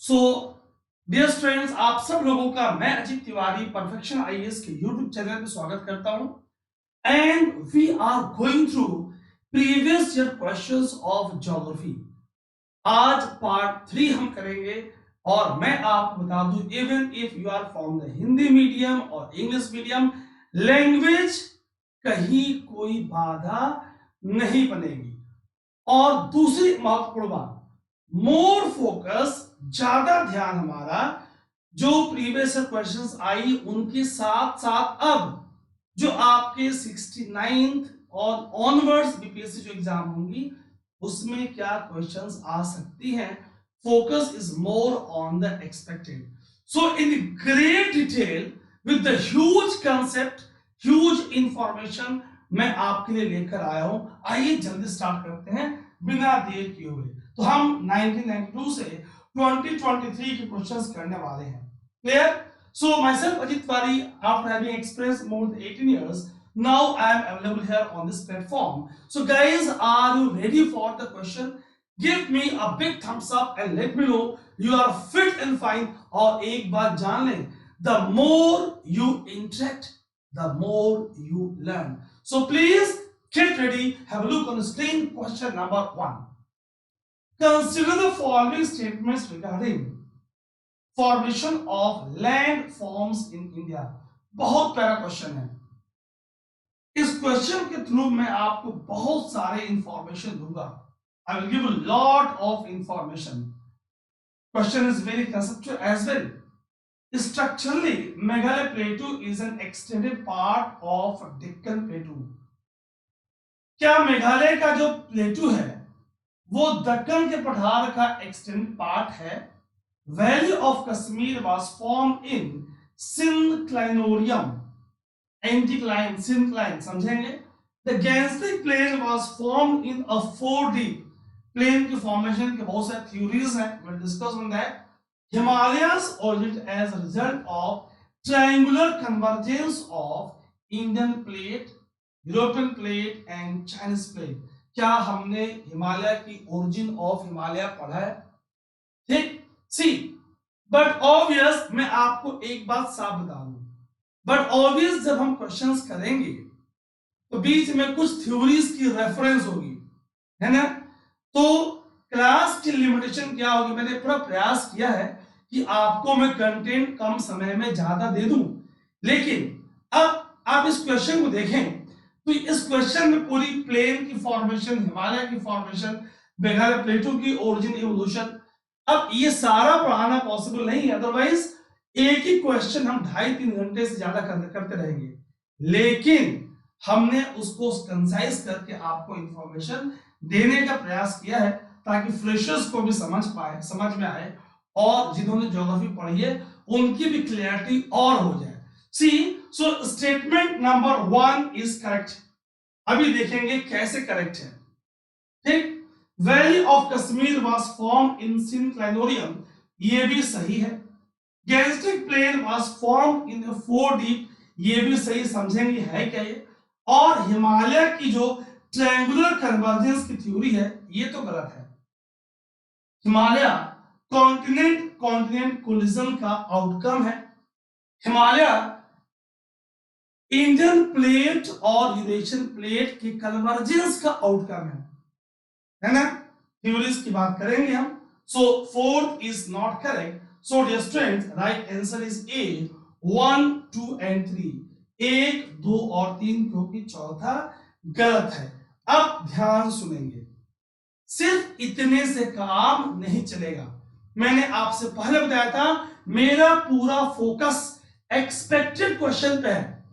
सो dear students, आप सब लोगों का मैं अजीत तिवारी परफेक्शन आईएएस के यूट्यूब चैनल पे स्वागत करता हूं। And we are going through previous year questions of geography. आज पार्ट 3 हम करेंगे। और मैं आपको बता दूं, even if you are from the Hindi medium और इंग्लिश मीडियम, लैंग्वेज कहीं कोई बाधा नहीं बनेगी। और दूसरी महत्वपूर्ण बात, मोर फोकस, ज्यादा ध्यान हमारा जो प्रीवियस क्वेश्चंस आई उनके साथ साथ अब जो आपके 69th और ऑनवर्ड्स बीपीएससी जो एग्जाम होंगी उसमें क्या क्वेश्चंस आ सकती हैं। Focus is more on the expected. So in great detail with the huge concept, huge information मैं आपके लिए लेकर आया हूं। आइए जल्दी स्टार्ट करते हैं बिना देर किए हुए। तो हम 1992 से 2023 के क्वेश्चंस करने वाले हैं। Clear? So myself Ajit Tiwari, after having experienced more than 18 years, now I am available here on this platform. So guys, are you ready for the question? Give me a big thumbs up and let me know you are fit and fine. और एक बात जान लें, the more you interact, the more you learn. So please get ready. Have a look on the screen. Question number 1. Consider the following statements regarding formation of land forms in India. बहुत प्यारा question है। इस question के through मैं आपको बहुत सारे information दूंगा। I will give a lot of information. Question is very conceptual as well. Structurally Meghalaya plateau is an extended part of Deccan plateau. क्या मेघालय का जो प्लेटू है वो दक्कन के पठार का एक्सटेंडेड पार्ट है? Valley of Kashmir was formed in synclinorium, anticline, syncline, समझेंगे? The Gangetic plain was formed in a 4D plain की formation के बहुत सारे theories हैं, we'll discuss on that. Himalayas originated as a result of triangular convergence of Indian plate, European plate and Chinese plate. क्या हमने हिमालय की origin of Himalaya पढ़ा है? ठीक। सी बट ऑब्वियस, मैं आपको एक बात साफ बता दूं, बट ऑब्वियस जब हम क्वेश्चंस करेंगे तो बीच में कुछ थ्योरीज की रेफरेंस होगी, है ना? तो क्लास की लिमिटेशन क्या होगी? मैंने पूरा प्रयास किया है कि आपको मैं कंटेंट कम समय में ज्यादा दे दूं, लेकिन अब आप इस क्वेश्चन को देखें तो इस क्वेश्चन में पूरी प्लेन की फॉर्मेशन, हिमालय की फॉर्मेशन, मेघालय प्लेटू की ओरिजिन, इवोल्यूशन, अब ये सारा पढ़ाना पॉसिबल नहीं है। अदरवाइज एक ही क्वेश्चन हम 2.5-3 घंटे से ज्यादा करते रहेंगे, लेकिन हमने उसको कंसाइज करके आपको इंफॉर्मेशन देने का प्रयास किया है ताकि फ्रेशर्स को भी समझ में आए और जिन्होंने ज्योग्राफी पढ़ी है उनकी भी क्लियरिटी और हो जाए। See, so statement number 1 is correct. अभी देखेंगे कैसे करेक्ट है। ठीक, valley of Kashmir was formed in synclinorium, ये भी सही है। Gangetic plain was formed in 4D, ये भी सही। समझेंगे है क्या ये? और हिमालय की जो ट्रायंगुलर कन्वर्जेंस की थ्योरी है ये तो गलत है। हिमालय कॉन्टिनेंट कॉन्टिनेंट कोलिजन का आउटकम है। हिमालय इंडियन प्लेट और यूरेशियन प्लेट के कन्वर्जेंस का आउटकम है ना? थ्योरीज की बात करेंगे हम। So fourth is not correct. So dear students, right answer is A 1, 2 and 3। 1, 2 और 3, क्योंकि चौथा गलत है। अब ध्यान सुनेंगे, सिर्फ इतने से काम नहीं चलेगा। मैंने आपसे पहले बताया था मेरा पूरा फोकस एक्सपेक्टेड क्वेश्चन पे है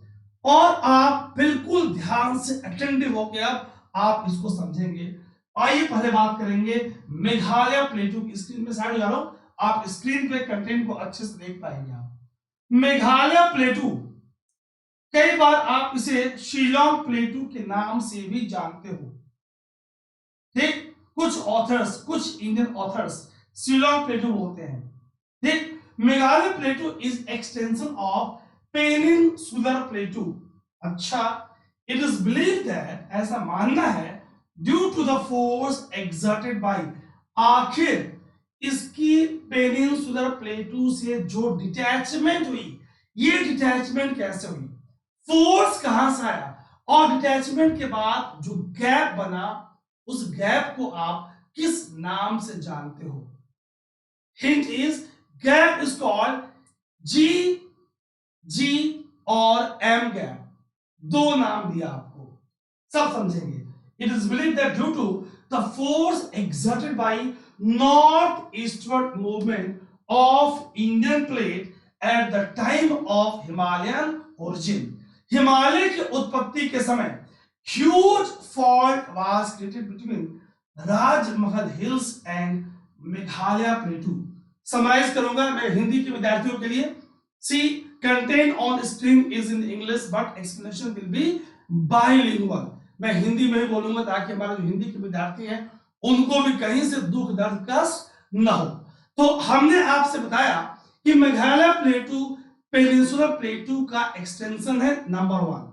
और आप बिल्कुल ध्यान से अटेंटिव होकर अब आप इसको समझेंगे। आइए पहले बात करेंगे मेघालय प्लेटू की। स्क्रीन में साइड जा रहा हूं, आप स्क्रीन पे कंटेंट को अच्छे से देख पाएंगे। आप मेघालय प्लेटू, कई बार आप इसे शिलोंग प्लेटू के नाम से भी जानते हो। ठीक, कुछ ऑथर्स, कुछ इंडियन ऑथर्स शिलोंग प्लेटू बोलते हैं। ठीक, Meghalaya plateau is extension of peninsular plateau. अच्छा, इट इज बिलीव दैट, ऐसा मानना है, due to the force exerted by, आखिर इसकी पेनिनसुलर प्लेटू से जो डिटैचमेंट हुई, ये डिटैचमेंट कैसे हुई, फोर्स कहां से आया, और डिटैचमेंट के बाद जो गैप बना, उस गैप को आप किस नाम से जानते हो? Hint is gap is called G G और एम गैप, दो नाम दिया आपको, सब समझेंगे। It is believe that due to the force exerted by north eastward movement of Indian plate at the time of Himalayan origin, Himalaya की उत्पत्ति के समय huge fault was created between Rajmahal hills and Meghalaya plateau. Summarise करूंगा मैं हिंदी के विद्यार्थियों के लिए। See content on screen is in English but explanation will be bilingual. मैं हिंदी में ही बोलूंगा ताकि हमारे जो हिंदी के विद्यार्थी हैं उनको भी कहीं से दुख दर्द कष्ट न हो। तो हमने आपसे बताया कि मेघालय प्लेटू पेनिनसुलर प्लेटू का एक्सटेंशन है नंबर 1।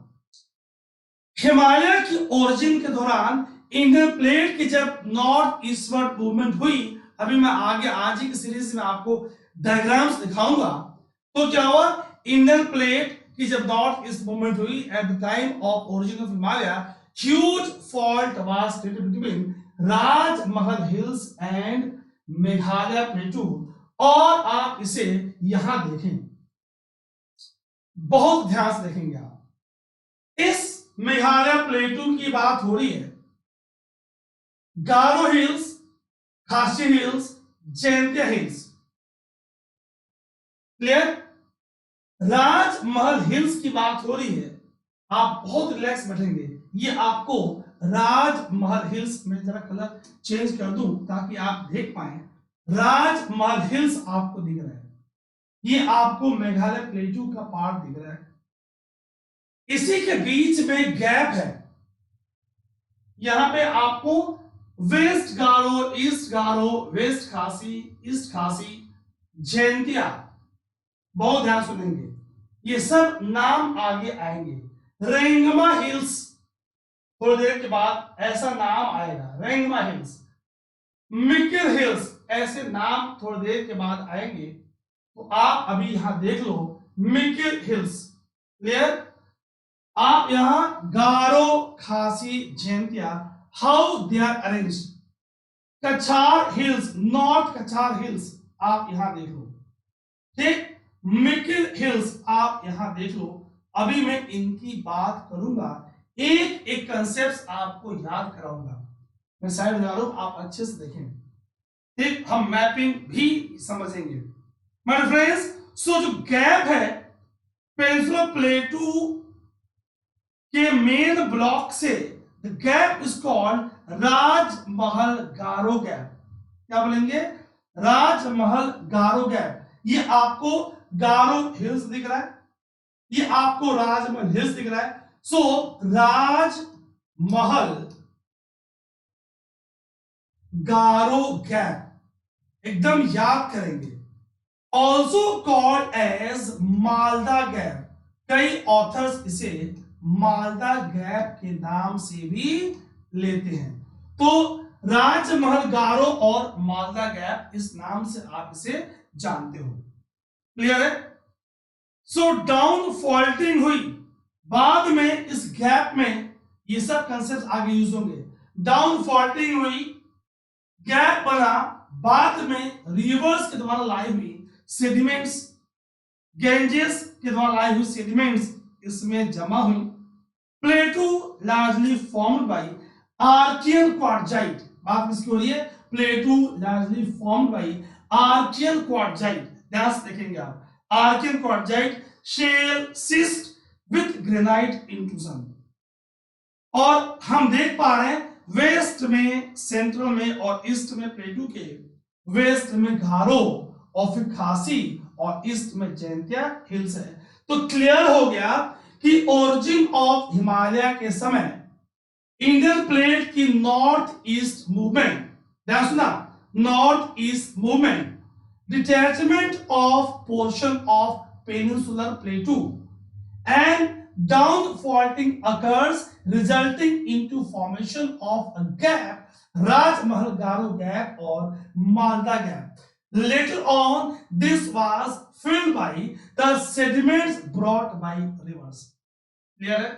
हिमालय की ओरिजिन के दौरान इंडियन प्लेट की जब नॉर्थ ईस्टवर्ड मूवमेंट हुई, अभी मैं आगे आज ही की सीरीज में आपको डायग्राम्स दिखाऊंगा, तो क्या हुआ, इंडियन प्लेट की जब नॉर्थ ईस्ट मूवमेंट हुई at the time of origin of Himalaya, huge fault was created between Rajmahal hills and Meghalaya प्लेटू। और आप इसे यहां देखें, बहुत ध्यान से देखेंगे आप, इस मेघालय प्लेटू की बात हो रही है, गारो hills, Khasi hills, Jaintia hills, clear. राजमहल हिल्स की बात हो रही है, आप बहुत रिलैक्स बैठेंगे, ये आपको राजमहल हिल्स में जरा कलर चेंज कर दूं ताकि आप देख पाए, राजमहल हिल्स आपको दिख रहा है, ये आपको मेघालय प्लेटू का पार्ट दिख रहा है, इसी के बीच में गैप है, यहां पे आपको वेस्ट गारो, ईस्ट गारो, वेस्ट खासी, ईस्ट खासी, जैंतिया, बहुत ध्यान सुनेंगे, ये सब नाम आगे आएंगे। रेंगमा हिल्स, थोड़ी देर के बाद ऐसा नाम आएगा, रेंगमा हिल्स, मिकिर हिल्स, ऐसे नाम थोड़ी देर के बाद आएंगे, तो आप अभी यहां देख लो मिकिर हिल्स, क्लियर। आप यहां Garo, Khasi, Jaintia, how they are arrange, Cachar hills, north Cachar hills आप यहां देख लो, ठीक, मिकिर हिल्स आप यहां देख लो। अभी मैं इनकी बात करूंगा, एक एक कंसेप्ट आपको याद कराऊंगा, मैं साइड जा रहा हूं, आप अच्छे से देखें, ठीक, हम मैपिंग भी समझेंगे माय फ्रेंड्स। सो जो गैप है पेनिनसुलर प्लेटू के मेन ब्लॉक से, the gap is called Rajmahal Garo gap, क्या बोलेंगे, राजमहल गारो गैप। ये आपको गारो हिल्स दिख रहा है, ये आपको राजमहल हिल्स दिख रहा है, सो राजमहल गारो गैप एकदम याद करेंगे। Also called as Malda gap, कई ऑथर्स इसे मालदा गैप के नाम से भी लेते हैं। तो राजमहल गारो और मालदा गैप, इस नाम से आप इसे जानते हो, क्लियर है। सो डाउन फॉल्टिंग हुई, बाद में इस गैप में ये सब कंसेप्ट आगे यूज होंगे, डाउन फॉल्टिंग हुई, गैप बना, बाद में रिवर्स के द्वारा लाई हुई सेडिमेंट्स, गेंजेस के द्वारा लाई हुई सेडिमेंट्स इसमें जमा हुई। Plateau largely formed by Archaean quartzite, बात किसकी हो रही है, plateau largely formed by Archaean quartzite, ध्यान से देखेंगे आप, Archaean quartzite shale schist with granite intrusion. और हम देख पा रहे हैं वेस्ट में, सेंट्रल में और ईस्ट में प्लेटू के, वेस्ट में गारो और फिर खासी और ईस्ट में जैंतिया हिल्स है। तो क्लियर हो गया कि ओरिजिन ऑफ हिमालय के समय इंडियन प्लेट की नॉर्थ ईस्ट मूवमेंट, ध्यान सुना, north east movement, detachment of portion of peninsular प्लेटू and down faulting occurs resulting into formation of a gap Rajmahal Garo gap और Malda gap. Later on, this was filled by the sediments brought by rivers. Clear है?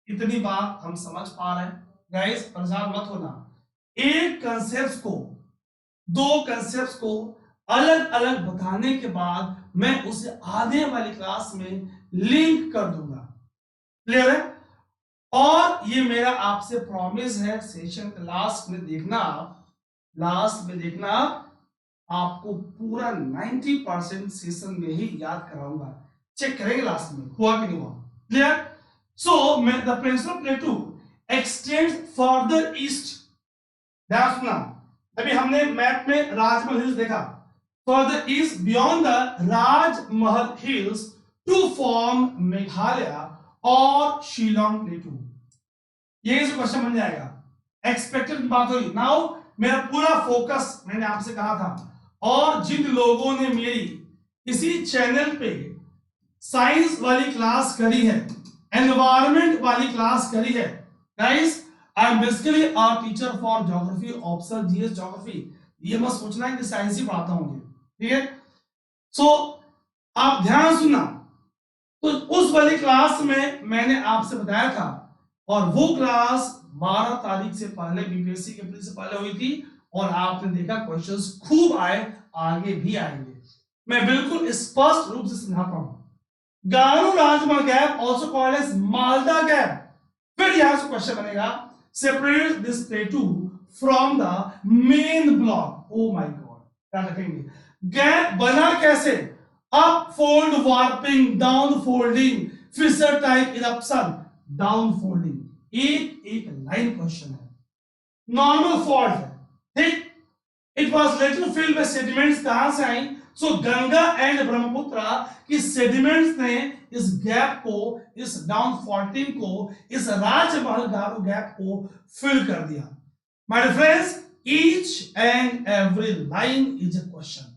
इतनी बात हम समझ पा रहे हैं. Guys परेशान मत होना. एक कंसेप्ट को, दो कंसेप्ट को अलग अलग बताने के बाद मैं उसे आने वाली क्लास में लिंक कर दूंगा. क्लियर है? और ये मेरा आपसे प्रॉमिस है, सेशन के लास्ट में देखना, लास्ट में देखना आपको पूरा 90% सेशन में ही याद कराऊंगा. चेक करेंगे लास्ट में हुआ कि नहीं हुआ. Clear? So the peninsula plateau extends further east. ध्यान सुना, अभी हमने मैप में राजमहल हिल्स देखा. Further east beyond the Rajmahal hills to form Meghalaya और शिलोंग प्लेटू. ये क्वेश्चन बन जाएगा. एक्सपेक्टेड की बात हुई. नाउ मेरा पूरा फोकस, मैंने आपसे कहा था, और जिन लोगों ने मेरी इसी चैनल पे साइंस वाली क्लास करी है, एनवायरमेंट वाली क्लास करी है, guys I am basically a teacher for geography, optional GS geography. ये मत सोचना है कि साइंस ही पढ़ाता हूं. ठीक है? सो आप ध्यान सुनना. तो उस वाली क्लास में मैंने आपसे बताया था, और वो क्लास 12 तारीख से पहले बीपीएससी के प्री से पहले हुई थी, और आपने देखा क्वेश्चंस खूब आए, आगे भी आएंगे. मैं बिल्कुल स्पष्ट रूप से समझाता हूं. Garo Rajmahal gap also called as Malda gap. फिर यहां से क्वेश्चन बनेगा, separate this plateau from the main block. Oh my god, क्या रखेंगे? गैप बना कैसे? Up fold warping, down folding, fissure type eruption, down folding. एक एक लाइन क्वेश्चन है. नॉर्मल फॉल्ट है. ठीक? It was later filled by sediments. कहां से आई? सो गंगा एंड ब्रह्मपुत्र की सेडिमेंट्स ने इस गैप को, इस डाउन फॉल्टिंग को, इस राजमहल गारो गैप को फिल कर दिया. My friends, each and every line is a question.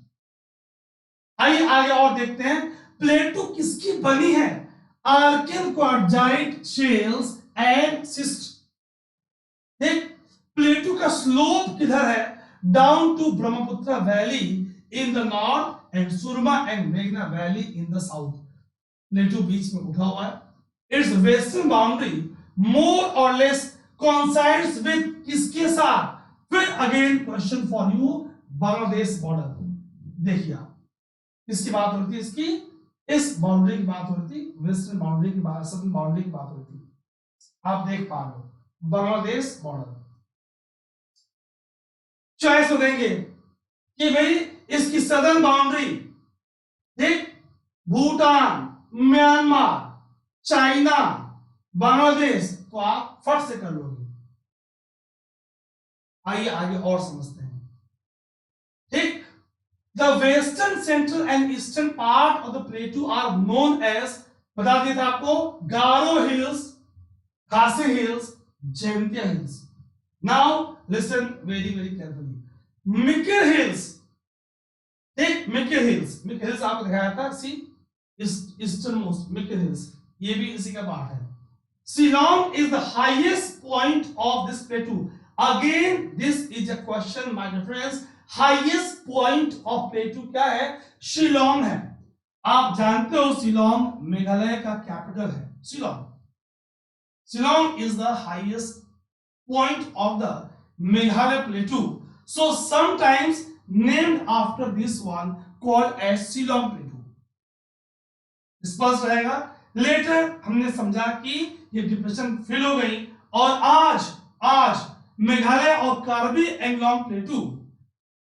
आइए आगे और देखते हैं. प्लेटू किसकी बनी है? Archean quartzite shales and schist. देख, प्लेटू का स्लोप किधर है? Down to Brahmaputra valley in the north and Surma and मेघना valley in the south. Plateau बीच में उठा हुआ है. इट्स वेस्टर्न बाउंड्री मोर और लेस कोइंसाइड्स विद किसके साथ? फिर again question for you, Bangladesh border. देखिए आप, किसकी बात हो रही थी? इसकी, इस बाउंड्री की बात हो रही थी, वेस्टर्न बाउंड्री की बात, सदर्न बाउंड्री की बात हो रही थी. आप देख पा रहे हो बांग्लादेश बॉर्डर. चॉइस हो देंगे कि भाई इसकी सदर्न बाउंड्री, ठीक, भूटान, म्यांमार, चाइना, बांग्लादेश, तो आप फट से कर लोगे. आइए आगे और समझते हैं. ठीक, the western, central and eastern part of the plateau are known as, बता दिया था आपको, Garo hills, Khasi hills, Jaintia hills. Now listen very very carefully. Mikir hills, ठीक, मिकिर हिल्स, मिकिर हिल्स आपको दिखाया था, see easternmost Mikir hills, ये भी इसी का पार्ट है. Shillong is the highest point of this plateau. Again this is a question my friends. Highest point of प्लेटू क्या है? शिलोंग है. आप जानते हो शिलोंग मेघालय का कैपिटल है. Shillong, Shillong is the highest point of the Meghalaya plateau, so sometimes named after this one called as Shillong plateau. स्पष्ट रहेगा. लेटर हमने समझा कि ये डिप्रेशन फिल हो गई, और आज मेघालय और Karbi Anglong प्लेटू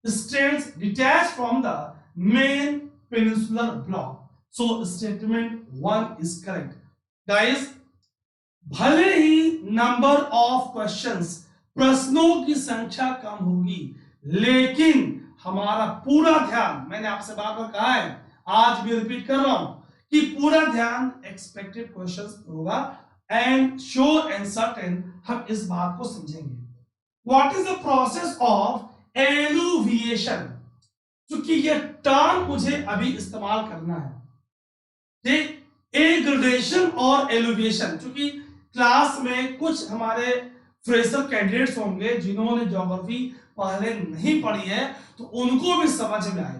states detached from the main peninsular block. So statement 1 is correct. Guys, भले ही नंबर ऑफ क्वेश्चंस, प्रश्नों की संख्या कम होगी, लेकिन हमारा पूरा ध्यान, मैंने आपसे बार बार कहा है, आज भी रिपीट कर रहा हूं, कि पूरा ध्यान एक्सपेक्टेड क्वेश्चंस पर होगा. एंड श्योर एंड सर्टेन हम इस बात को समझेंगे. What is the process of alluviation? क्योंकि ये टर्म मुझे अभी इस्तेमाल करना है. ठीक, एग्रेडेशन और एलुविएशन, क्योंकि क्लास में कुछ हमारे फ्रेशर कैंडिडेट्स होंगे जिन्होंने ज्योग्राफी पहले नहीं पढ़ी है तो उनको भी समझ में आए।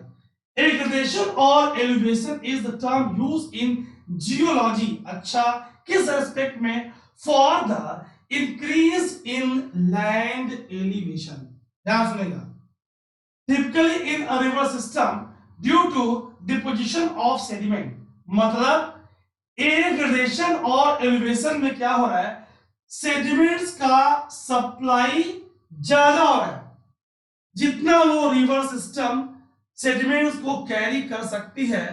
ग्रेडेशन और elevation is the term use in geology. अच्छा, किस एस्पेक्ट में? For the increase in land elevation. ध्यान सुनेगा। Typically in a river system due to deposition of sediment. मतलब ग्रेडेशन और एलिवेशन में क्या हो रहा है? सेडिमेंट्स का सप्लाई ज्यादा हो रहा है। जितना वो रिवर सिस्टम सेडिमेंट्स को कैरी कर सकती है,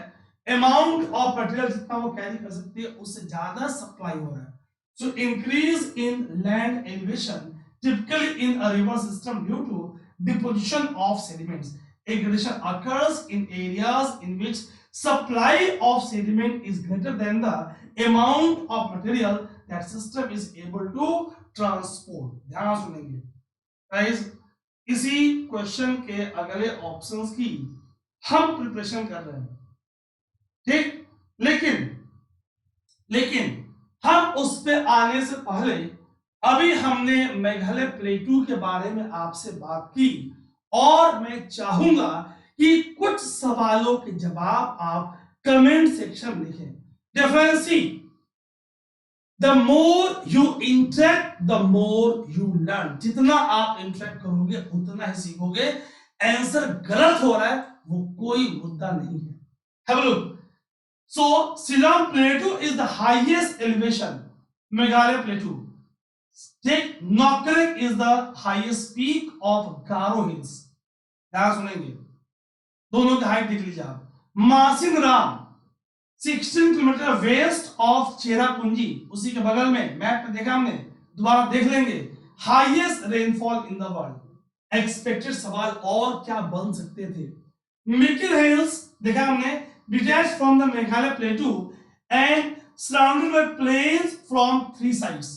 अमाउंट ऑफ मटेरियल जितना वो कैरी कर सकती है उससे ज्यादा सप्लाई हो रहा है। So increase in land elevation typically in a river system due to deposition of sediments. Aggregation occurs in areas in which supply of sediment is greater than the amount of material that system is able to transport. ध्यान सुनेंगे guys, इसी question के अगले options की हम preparation कर रहे हैं, ठीक। लेकिन हम उस पे आने से पहले अभी हमने मेघालय प्लेटू के बारे में आपसे बात की और मैं चाहूंगा कि कुछ सवालों के जवाब आप कमेंट सेक्शन में लिखें। डिफरेंसी, the more you interact the more you learn. जितना आप इंटरेक्ट करोगे उतना ही सीखोगे। आंसर गलत हो रहा है वो कोई मुद्दा नहीं है। Have a look. So Shillong plateau is the highest elevation, Meghalaya plateau, ठीक। Nokrek is the highest peak of Garo hills. ध्यान सुनेंगे, दोनों की हाइट देख लीजिए आप। Mawsynram 16 kilometre west of Cherrapunji, उसी के बगल में, मैप पे देखा हमने, दोबारा देख लेंगे। Highest rainfall in the world. Expected सवाल और क्या बन सकते थे? मिकिल हिल्स देखा हमने, detached from the Meghalaya plateau and surrounded by plains from 3 sides.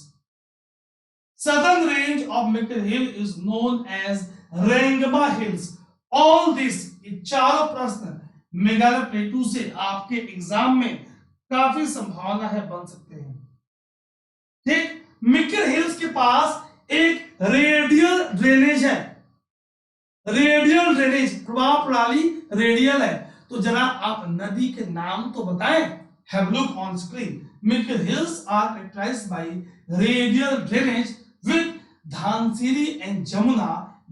Southern range of Mikil Hill is known as Rengma Hills. All this, ये चारों प्रश्न मेघालय प्लेटू से आपके एग्जाम में काफी संभावना है बन सकते हैं, ठीक। मिकिल हिल्स के पास एक रेडियल ड्रेनेज है। रेडियल ड्रेनेज, प्रवाह प्रणाली रेडियल है। तो जरा आप नदी के नाम तो बताएं। Have look on screen. Mikir hills are characterised by radial drainage with Dhansiri and Jamuna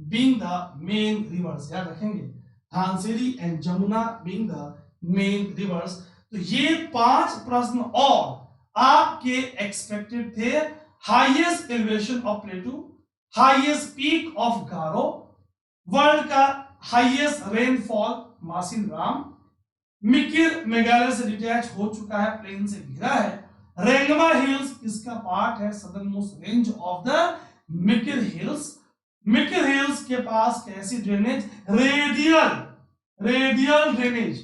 being the main rivers. याद रखेंगे, Dhansiri and Jamuna being the main rivers. तो ये 5 प्रश्न और आपके एक्सपेक्टेड थे। Highest elevation of प्लेटू, highest peak of Garo, world का highest rainfall मासिन राम, मिकिर मेघालय से डिटैच हो चुका है, प्लेन से घिरा है। रेंगमा हिल्स किसका पार्ट है? Southern most range of the Mikir hills. Mikir hills के पास कैसी ड्रेनेज? Radial drainage.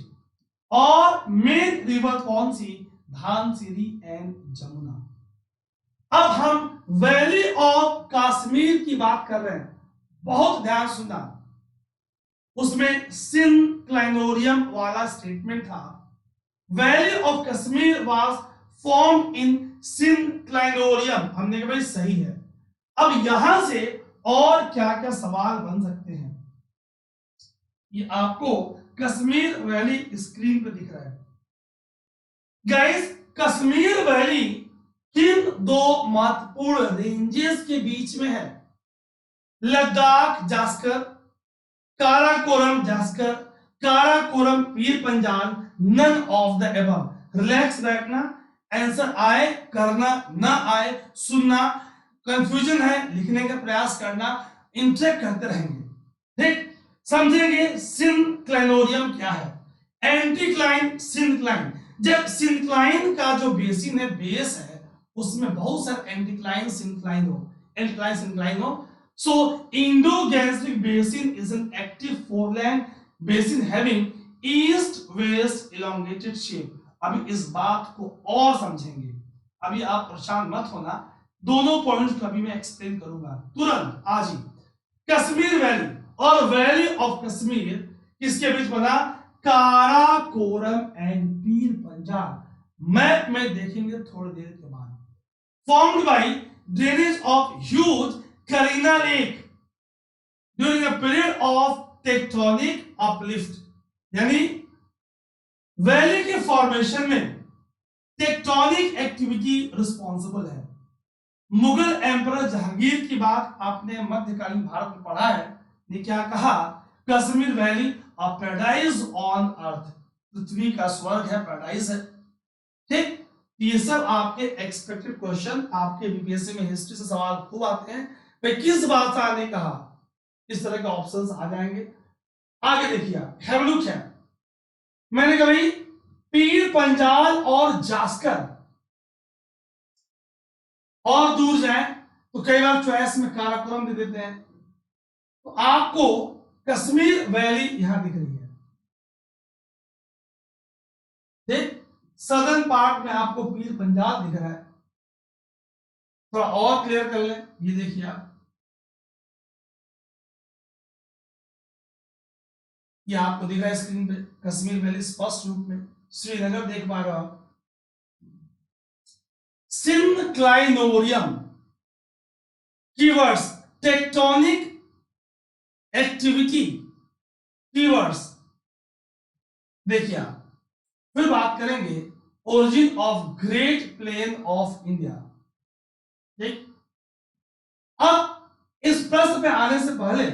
और मेन रिवर कौन सी? धानसिरी एंड जमुना। अब हम वैली ऑफ कश्मीर की बात कर रहे हैं, बहुत ध्यान सुनना। उसमें सिनक्लाइनोरियम वाला स्टेटमेंट था। Valley of Kashmir was form in synclinorium. हमने कहा भाई सही है। अब यहां से और क्या क्या सवाल बन सकते हैं? ये आपको कश्मीर वैली स्क्रीन पे दिख रहा है गाइस। कश्मीर वैली किन 2 महत्वपूर्ण रेंजेस के बीच में है? Ladakh Zanskar, Karakoram Zanskar, Karakoram Pir Panjal, none of the above. Relax बैठना, आंसर आए करना, ना आए सुनना, कंफ्यूजन है लिखने का प्रयास करना, इंटरेक्ट करते रहेंगे, ठीक। समझेंगे सिनक्लाइनोरियम क्या है, एंटीक्लाइन सिनक्लाइन। जब सिनक्लाइन का जो बेसिन है, बेस है, उसमें बहुत सारे एंटीक्लाइन सिनक्लाइन हो। So Indo Gangetic basin is an active foreland basin having east west elongated shape. अभी इस बात को और समझेंगे, अभी आप परेशान मत होना, दोनों पॉइंट्स को अभी मैं एक्सप्लेन करूंगा तुरंत आज ही। कश्मीर वैली और वैली ऑफ कश्मीर किसके बीच बना? काराकोरम एंड पीर पंजाल। मैप में देखेंगे थोड़ी देर के बाद। Formed by drainage of huge Kareena lake during a period of tectonic uplift, यानी वैली के फॉर्मेशन में टेक्टोनिक एक्टिविटी रिस्पॉन्सिबल है। मुगल एम्परर जहांगीर की बात आपने मध्यकालीन भारत में पढ़ा है, ने क्या कहा, Kashmir valley a paradise on earth, पृथ्वी का स्वर्ग है, पैराडाइज है। ठीक, ये सब आपके एक्सपेक्टेड क्वेश्चन आपके बीपीएससी में हिस्ट्री से सवाल खूब आते हैं। भाई किस बादशाह ने कहा, इस तरह के ऑप्शंस आ जाएंगे। आगे देखिए, हेवलुक है, मैंने कभी पीर पंजाल और जास्कर और दूर जाए तो कई बार चॉइस में काराकोरम दे देते हैं, तो आपको कश्मीर वैली यहां दिख रही है। ठीक, सदर्न पार्ट में आपको पीर पंजाल दिख रहा है। थोड़ा और क्लियर कर लें, ये देखिए आप, ये आपको दिख रहा है स्क्रीन पे कश्मीर वैली स्पष्ट रूप में। श्रीनगर देख पा रहे हो आप, सिनक्लाइनोरियम, कीवर्ड्स टेक्टोनिक एक्टिविटी, कीवर्ड्स देखिए आप। फिर बात करेंगे origin of great plain of India. ठीक, अब इस प्रश्न पे आने से पहले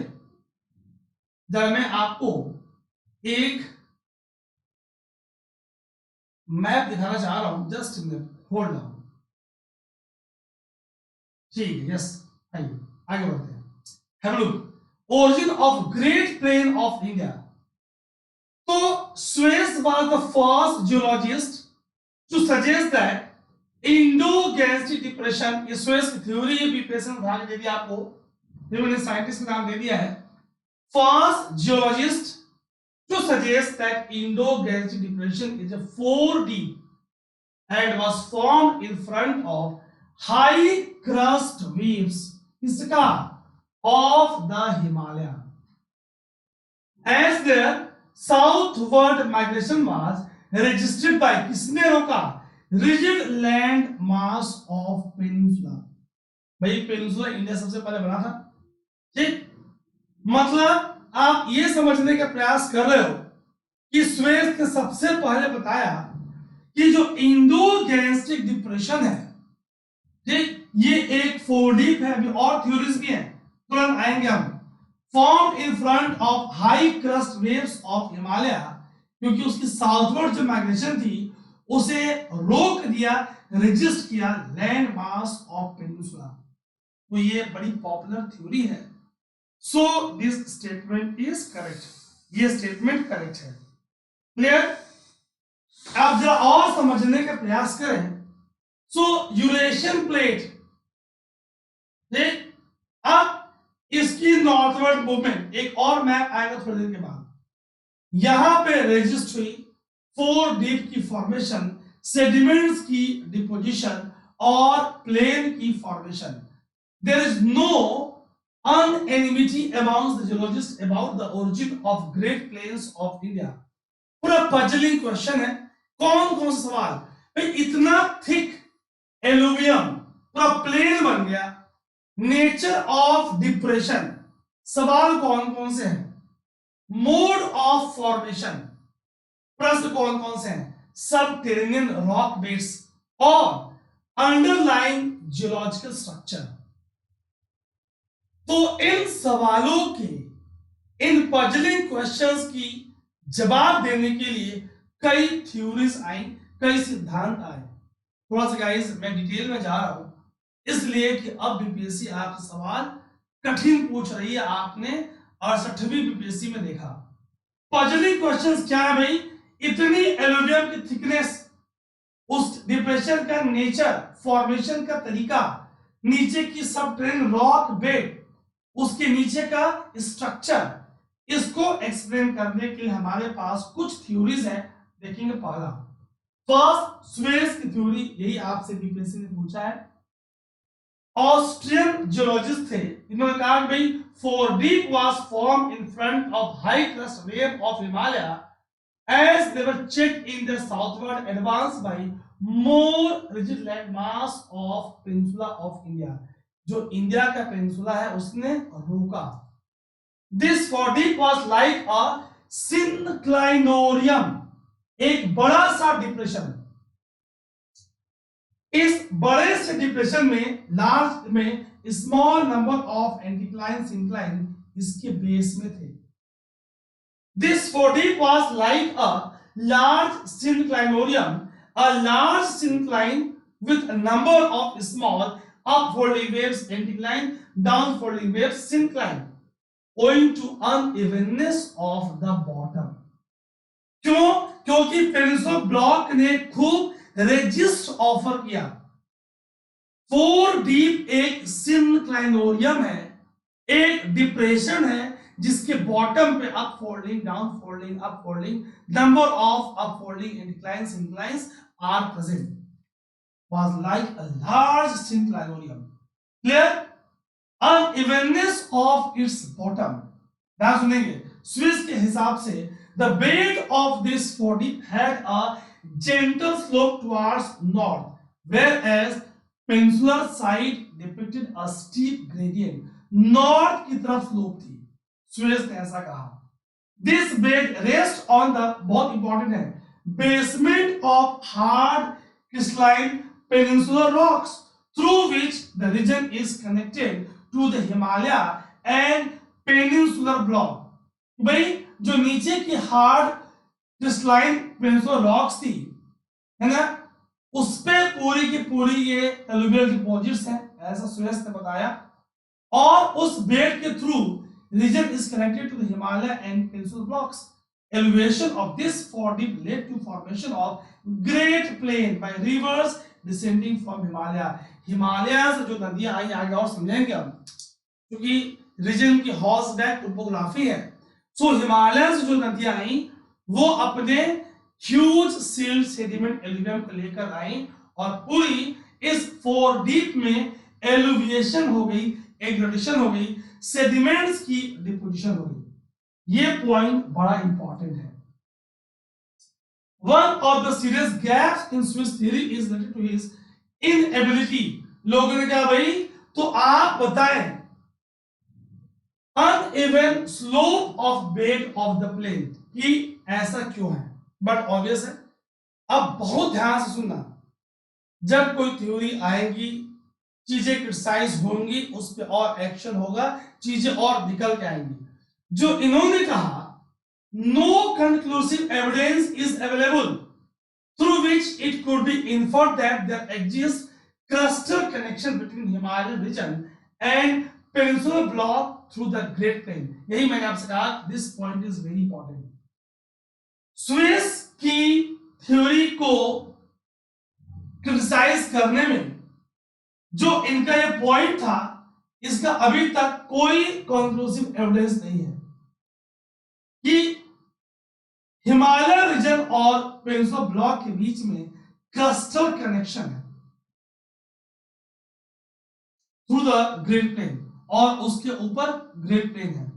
जब मैं आपको एक मैप दिखाना चाह रहा हूं, जस्ट मिनट होल्ड ऑन। ठीक है, यस, आइए आगे बढ़ते हैं। Have a look, origin of great plain of India. तो Suess was the first geologist to suggest that Indo-Gangetic depression, ये स्वेस की थ्योरी है, बीपीएससी में भाग दे दिया आपको, फिर मैंने साइंटिस्ट का नाम दे दिया है। First geologist to suggest that Indo-Gangetic Depression is a 4D and was formed in front of high crust waves इसका of the Himalaya. As their southward migration was registered by किसने रोका? Rigid land mass of peninsula. भाई peninsula India सबसे पहले बना था। ठीक, मतलब आप ये समझने का प्रयास कर रहे हो कि स्वेस ने सबसे पहले बताया कि जो इंडो गैंजेटिक डिप्रेशन है, ठीक, ये एक फोरडीप है, अभी और थ्योरीज भी हैं, तुरंत आएंगे हम। Form in front of high crust waves of Himalaya, क्योंकि उसकी साउथवर्ड जो माइग्रेशन थी उसे रोक दिया, रजिस्ट किया लैंड मास ऑफ पेनिनसुला। तो ये बड़ी पॉपुलर थ्योरी है। So this statement is correct, ये स्टेटमेंट करेक्ट है। क्लियर? आप जरा और समझने का प्रयास करें। सो यूरेशियन प्लेट, ठीक, अब इसकी नॉर्थवर्ड मूवमेंट, एक और मैप आएगा थोड़ी देर के बाद, यहां पे रजिस्ट हुई फोर डीप की फॉर्मेशन, सेडिमेंट्स की डिपोजिशन और प्लेन की formation. There is no unanimity amongst the geologists about the origin of great plains of India. पूरा पजलिंग क्वेश्चन है। कौन कौन से सवाल, भाई इतना थिक एलुवियम पूरा प्लेन बन गया, नेचर ऑफ डिप्रेशन, सवाल कौन कौन से हैं, मोड ऑफ फॉर्मेशन, प्रश्न कौन कौन से हैं, सबटेरेनियन रॉक बेड्स और अंडरलाइन जियोलॉजिकल स्ट्रक्चर। तो इन सवालों के, इन पजलिंग क्वेश्चंस की जवाब देने के लिए कई थ्योरीज आई, कई सिद्धांत आए। थोड़ा सा गाइस मैं डिटेल में जा रहा हूं इसलिए कि अब बीपीएससी आपसे सवाल कठिन पूछ रही है। आपने 68वीं बीपीएससी में देखा पजलिंग क्वेश्चंस क्या है भाई, इतनी एलुवियम की थिकनेस, उस डिप्रेशन का नेचर, फॉर्मेशन का तरीका, नीचे की सबटेरेनियन रॉक बेड, उसके नीचे का स्ट्रक्चर, इसको एक्सप्लेन करने के लिए हमारे पास कुछ थ्योरीज हैं। देखेंगे पहला, फर्स्ट स्वेस की थ्योरी, यही आपसे बीपीएससी ने पूछा है। ऑस्ट्रियन जियोलॉजिस्ट थे, इन्होंने कहा भाई four deep was form in front of high crust wave of Himalaya as they were checked in the southward advance by more rigid land mass of peninsula of India. जो India का peninsula है उसने रोका। This foredeep was like अ सिनक्लाइनोरियम, एक बड़ा सा depression. इस बड़े से डिप्रेशन में लार्ज में small number of anticline syncline इसके बेस में थे। This foredeep was like a large synclinorium, a large syncline with a number of small upfolding waves anticline, downfolding waves syncline, owing to unevenness of the bottom. क्यों? क्योंकि peninsular block ने खूब resist offer किया। 4 deep एक सिनक्लाइनोरियम है, एक depression है जिसके बॉटम पे up folding, down folding, up folding, number of up folding inclines inclines are present, was like a large synclinorium. Clear? Unevenness of its bottom. ध्यान सुनेंगे, स्विस के हिसाब से the bed of this foredeep had a gentle slope towards north, whereas peninsular side depicted a steep gradient. North की तरफ slope थी। Suess ने ऐसा कहा। This bed rest on the, बहुत इंपॉर्टेंट है, basement of hard crystalline peninsular rocks through which the region is connected to the Himalaya and peninsular block. भाई जो नीचे की हार्ड क्रिस्टलाइन पेनिनसुलर रॉक्स थी, है ना, उस पे पूरी की पूरी ये एलुवियल डिपॉजिट्स हैं, ऐसा स्विस ने बताया। और उस बेड के through region is connected to the Himalaya and peninsular blocks. Elevation of this foredeep led to formation of great plain by rivers descending from Himalaya. Himalaya से जो नदियां आई, आगे और समझेंगे हम, क्योंकि रीजन की हॉर्स बैक टोपोग्राफी है। सो हिमालय से जो नदियां आई वो अपने ह्यूज सील्ड सेडिमेंट एल्यूवियम को लेकर आई और पूरी इस फोरडीप में एलुविएशन हो गई, एग्रेडेशन हो गई, सेडिमेंट्स की डिपोजिशन हो गई। ये पॉइंट बड़ा इंपॉर्टेंट है। One of the serious gaps in Suess theory is related to his inability. लोगों ने कहा भाई तो आप बताएं uneven slope of bed of the plain कि ऐसा क्यों है। बट ऑब्वियस है, अब बहुत ध्यान से सुनना, जब कोई थ्योरी आएगी चीजें क्रिटिसाइज होंगी, उस पर और एक्शन होगा, चीजें और निकल के आएंगी। जो इन्होंने कहा no conclusive evidence is available through which it could be inferred that there exist cluster connection between Himalayan region and peninsular block through the great plain. यही मैंने आपसे कहा, this point is very important. Suess की theory को criticise करने में जो इनका ये पॉइंट था, इसका अभी तक कोई कंक्लूसिव एविडेंस नहीं है कि हिमालय रीजन और पेनिनसुलर ब्लॉक के बीच में क्लस्टर कनेक्शन है थ्रू द ग्रेट प्लेन और उसके ऊपर ग्रेट प्लेन है।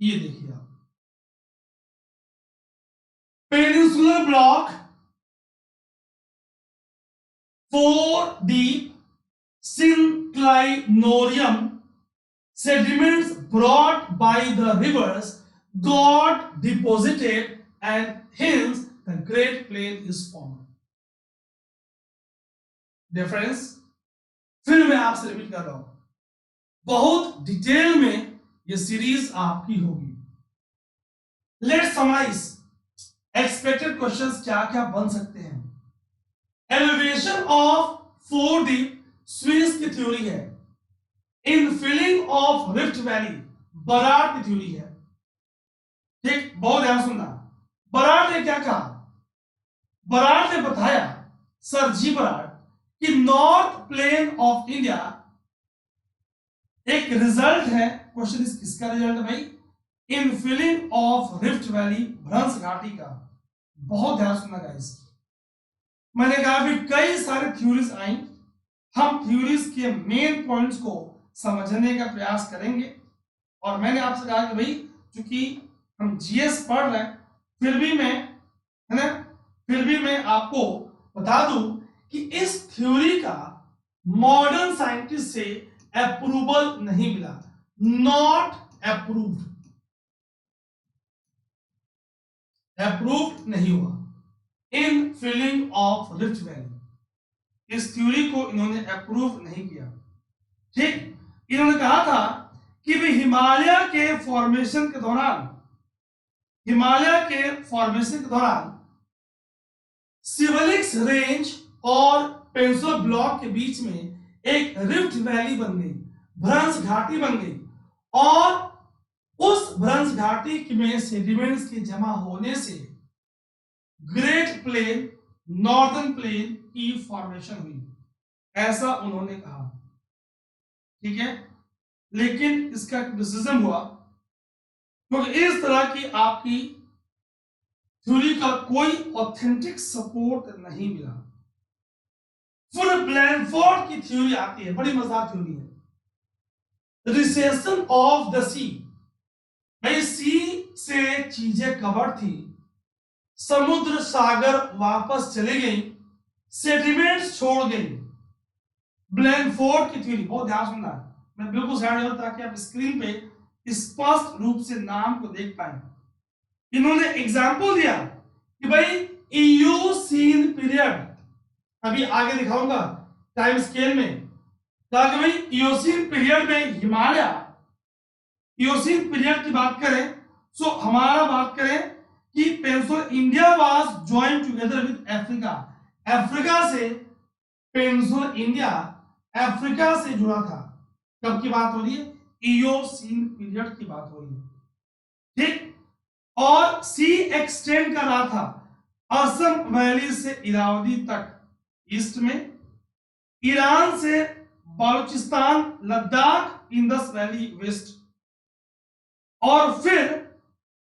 ये देखिए आप, peninsular block 4 deep synclinorium sediments brought by the rivers got deposited and hence the great plain is formed. Difference फिर मैं आपसे रिपीट कर रहा हूं, बहुत डिटेल में ये सीरीज आपकी होगी। लेट्स समराइज एक्सपेक्टेड क्वेश्चंस क्या क्या बन सकते हैं। एलिवेशन ऑफ 4 डीप स्विस की थ्योरी है। इनफिलिंग ऑफ रिफ्ट वैली बराड की थ्योरी है। ठीक, बहुत ध्यान सुनना। बराड ने क्या कहा? बराड ने बताया, सर जी बराड, कि नॉर्थ प्लेन ऑफ इंडिया एक रिजल्ट है। क्वेश्चन इस किसका रिजल्ट है भाई? इनफिलिंग ऑफ रिफ्ट वैली, भ्रंश घाटी का। बहुत ध्यान सुनना गाइस, मैंने कहा भी कई सारे थ्योरीज आई, हम थ्योरीज के मेन पॉइंट्स को समझने का प्रयास करेंगे। और मैंने आपसे कहा कि भाई चूंकि हम जीएस पढ़ रहे हैं, फिर भी मैं, है ना, फिर भी मैं आपको बता दूं कि इस थ्योरी का मॉडर्न साइंटिस्ट से अप्रूवल नहीं मिला, नॉट अप्रूव्ड, अप्रूव्ड नहीं हुआ in filling of rift valley. इस थ्योरी को इन्होंने अप्रूव नहीं किया। ठीक, इन्होंने कहा था कि भी हिमालय के फॉर्मेशन के दौरान, हिमालय के फॉर्मेशन के दौरान सिवलिक्स रेंज और पेंसुलर ब्लॉक के बीच में एक रिफ्ट वैली बन गई, भ्रंश घाटी बन गई, और उस भ्रंश घाटी में सेडिमेंट्स के जमा होने से ग्रेट प्लेन, नॉर्दर्न प्लेन की फॉर्मेशन हुई, ऐसा उन्होंने कहा। ठीक है, लेकिन इसका क्रिटिसिज्म हुआ क्योंकि इस तरह की आपकी थ्योरी का कोई ऑथेंटिक सपोर्ट नहीं मिला। फिर ब्लैनफोर्ड की थ्योरी आती है, बड़ी मजेदार थ्योरी है, रिसेशन ऑफ द सी। भाई सी से चीजें कवर थी, समुद्र सागर वापस चले गई, सेडिमेंट्स छोड़ गई। ब्लैनफोर्ड की थ्योरी, बहुत ध्यान सुनना, मैं बिल्कुल साइड में ताकि आप स्क्रीन पे स्पष्ट रूप से नाम को देख पाए। इन्होंने एग्जाम्पल दिया कि भाई इयोसीन पीरियड, अभी आगे दिखाऊंगा टाइम स्केल में, कहा कि भाई इयोसीन पीरियड में हिमालय, इयोसीन पीरियड की बात करें सो हमारा बात करें कि peninsula India was joined together with Africa, Africa से पेनिनसुला इंडिया अफ्रीका से जुड़ा था। कब की बात हो रही है? इयोसीन पीरियड की बात हो रही है। ठीक, और सी एक्सटेंड कर रहा था असम वैली से इरावदी तक ईस्ट में, ईरान से बलूचिस्तान, लद्दाख, इंडस वैली वेस्ट, और फिर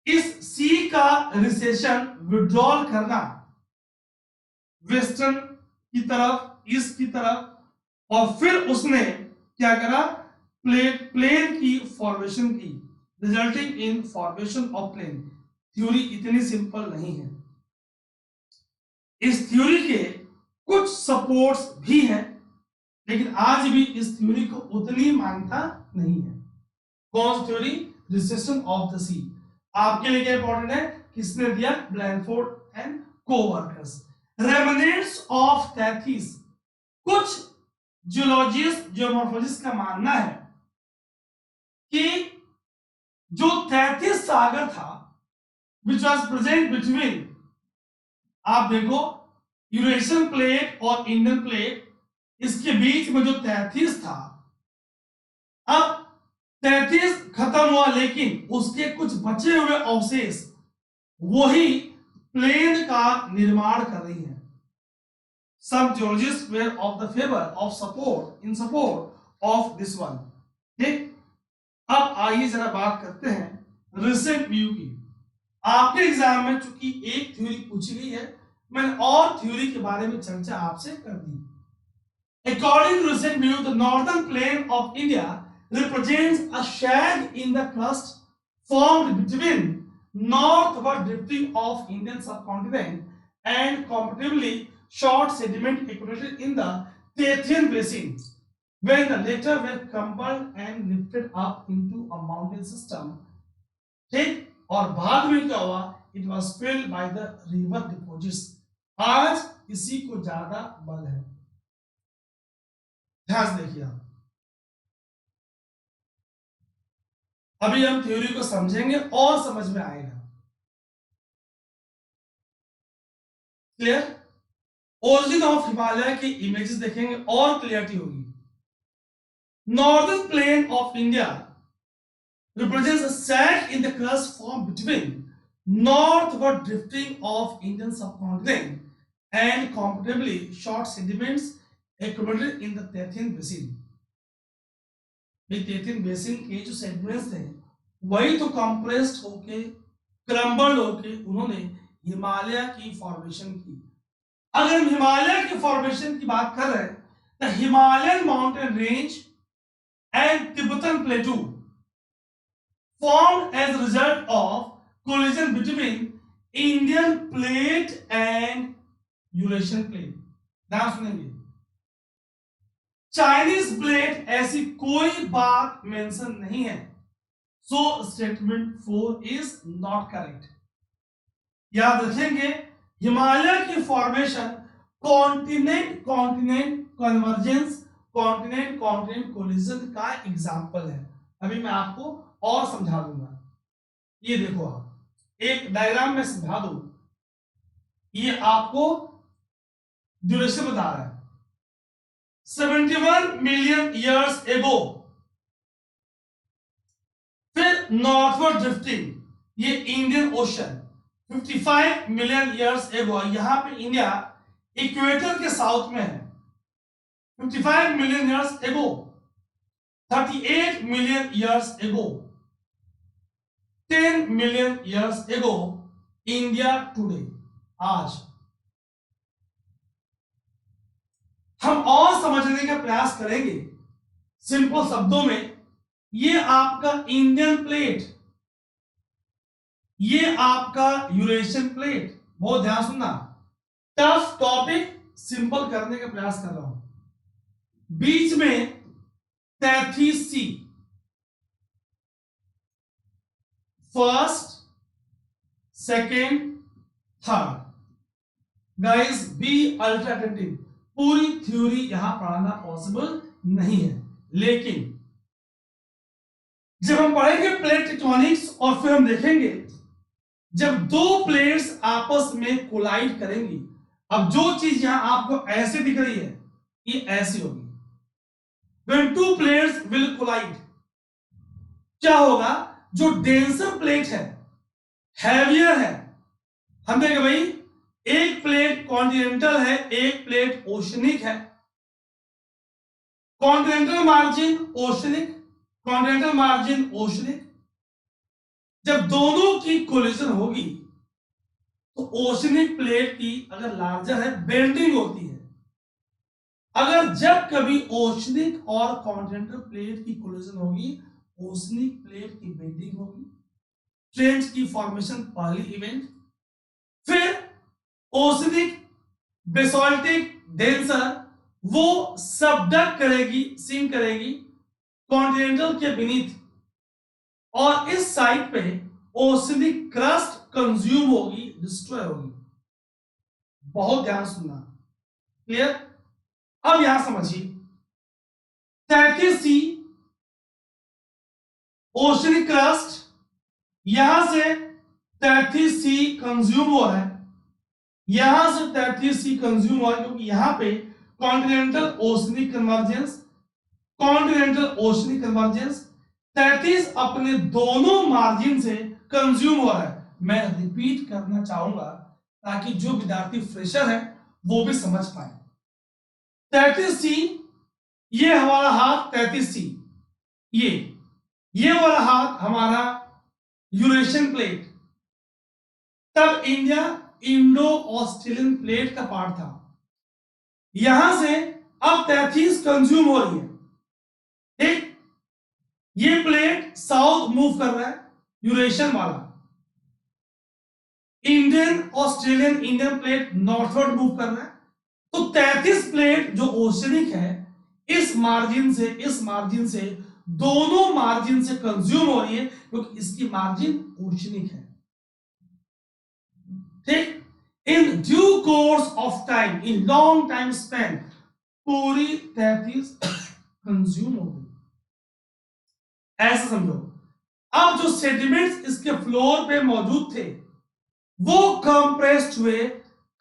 इस सी का रिसेशन विड्रॉल करना वेस्टर्न की तरफ, ईस्ट की तरफ, और फिर उसने क्या करा, प्लेन की फॉर्मेशन की, resulting in formation of plain. Theory इतनी सिंपल नहीं है, इस थ्योरी के कुछ सपोर्ट्स भी हैं, लेकिन आज भी इस थ्योरी को उतनी मान्यता नहीं है। कौन सी थ्योरी? रिसेशन ऑफ द सी। आपके लिए क्या इंपॉर्टेंट है? किसने दिया? ब्लैनफोर्ड एंड कोवर्कर्स। रेमनेंट्स ऑफ थैथिस, कुछ जियोलॉजिस्ट, जियोमॉर्फोलॉजिस्ट का मानना है कि जो थैथिस सागर था विच वॉज प्रेजेंट बिटवीन, आप देखो यूरेशियन प्लेट और इंडियन प्लेट, इसके बीच में जो थैथिस था, अब थैथिस खत्म हुआ लेकिन उसके कुछ बचे हुए अवशेष वही प्लेन का निर्माण कर रही है। Some geologists were of the favor of support in support of this one. ठीक, अब आइए जरा बात करते हैं रिसेंट व्यू की। आपके एग्जाम में चूंकि एक थ्योरी पूछी गई है, मैंने और थ्योरी के बारे में चर्चा आपसे कर दी। According to recent view, the northern plain of India represents a shag in the crust formed between northward drifting of Indian subcontinent and comparatively short sediment accumulated in the Tethyan basin, when the latter were crumbled and lifted up into a mountain system. ठीक, और बाद में क्या हुआ? It was filled by the river deposits. आज इसी को ज्यादा बल है, ध्यान देखिए आप। अभी हम थ्योरी को समझेंगे और समझ में आएगा। क्लियर? ओरिजिन ऑफ हिमालय की इमेजेस देखेंगे और क्लियरिटी होगी। Northern plain of India represents a sag in the crust formed between northward drifting of Indian subcontinent and comparatively short sediments accumulated in the Tethyan basin. Tethyan basin के जो sediments थे वही तो compressed होके, crumbled होके उन्होंने हिमालय की formation की। अगर हम हिमालय की फॉर्मेशन की बात कर रहे हैं तो Himalayan mountain range and Tibetan प्लेटू formed as a result of collision between Indian plate and Eurasian plate. ध्यान सुनेंगे, चाइनीज प्लेट ऐसी कोई बात मेंशन नहीं है, so statement 4 is not correct. याद रखेंगे, हिमालय की formation continent continent convergence, continent continent collision का एग्जाम्पल है। अभी मैं आपको और समझा दूंगा। ये देखो, आप एक डायग्राम में समझा दूं, ये आपको ड्यूरेशन बता रहा है। 71 मिलियन ईयर्स एगो, फिर नॉर्थवर्ड ड्रिफ्टिंग, ये Indian ocean 55 million years ago, यहां पे इंडिया इक्वेटर के साउथ में है। 55 million years ago, 38 million years ago, 10 million years ago, India today, आज। हम और समझने का प्रयास करेंगे सिंपल शब्दों में। ये आपका इंडियन प्लेट, ये आपका यूरेशियन प्लेट। बहुत ध्यान सुनना, टफ टॉपिक सिंपल करने का प्रयास कर रहा हूं। बीच में 33 सी, first, second, third. Guys be ultra attentive, पूरी थ्योरी यहां पढ़ाना पॉसिबल नहीं है, लेकिन जब हम पढ़ेंगे प्लेट टेक्टोनिक्स और फिर हम देखेंगे जब दो प्लेट्स आपस में कोलाइड करेंगी। अब जो चीज यहां आपको ऐसे दिख रही है, ये ऐसी होगी। When two plates will collide, क्या होगा? जो डेंसर प्लेट है, हैवियर है, हम देखें भाई, एक प्लेट कॉन्टिनेंटल है, एक प्लेट ओशनिक है। Continental margin oceanic, continental margin oceanic. जब दोनों की कोलिजन होगी तो ओशनिक प्लेट की अगर लार्जर है, बेंडिंग होती है। अगर जब कभी ओशनिक और कॉन्टिनेंटल प्लेट की कोलिजन होगी, ओशनिक प्लेट की बेंडिंग होगी, ट्रेंच की फॉर्मेशन पहली इवेंट। फिर ओशनिक बेसोल्टिक डेंसर वो सबडक्ट करेगी, सिंक करेगी कॉन्टिनेंटल के बीनीथ, और इस साइड पे ओशनिक क्रस्ट कंज्यूम होगी, डिस्ट्रॉय होगी। बहुत ध्यान सुनना, क्लियर? अब यहां समझिए, 33 सी ओशनिक क्रस्ट, यहां से 33 सी कंज्यूम हो रहा है, यहां से 33 सी कंज्यूम हो रहा है, क्योंकि यहां पे continental oceanic convergence, continental oceanic convergence 33 अपने दोनों मार्जिन से कंज्यूम हो रहा है। मैं रिपीट करना चाहूंगा ताकि जो विद्यार्थी फ्रेशर है वो भी समझ पाए। 33 सी, ये हमारा हाथ 33 सी, ये वाला हाथ हमारा यूरेशियन प्लेट। तब इंडिया इंडो ऑस्ट्रेलियन प्लेट का पार्ट था। यहां से अब 33 कंज्यूम हो रही है, ठीक? ये प्लेट साउथ मूव कर रहा है, यूरेशियन वाला। Indian Australian Indian plate northward move कर रहा है। तो 33 प्लेट जो ओशनिक है, इस मार्जिन से दोनों मार्जिन से कंज्यूम हो रही है, क्योंकि इसकी मार्जिन ओशनिक है, ठीक? In due course of time, in long time Spain, पूरी 33 कंज्यूम हो गई, ऐसा समझो। अब जो सेडिमेंट्स इसके फ्लोर पे मौजूद थे वो कंप्रेस्ड हुए,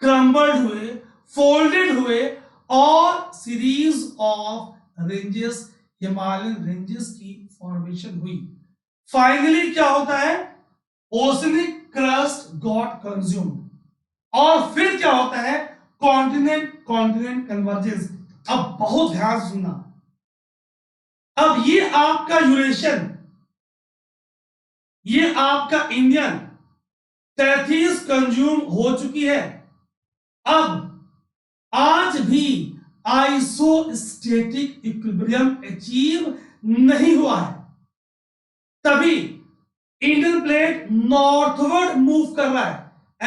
क्रम्बल्ड हुए, फोल्डेड हुए, और series of ranges, Himalayan ranges की फॉर्मेशन हुई। फाइनली क्या होता है? ओशनिक क्रस्ट गॉट कंज्यूम्ड, और फिर क्या होता है? Continent continent convergence. अब बहुत ध्यान सुनना, अब ये आपका यूरेशियन, ये आपका इंडियन 33 कंज्यूम हो चुकी है। अब आज भी आइसोस्टेटिक इक्विलिब्रियम अचीव नहीं हुआ है, तभी इंडियन प्लेट नॉर्थवर्ड मूव कर रहा है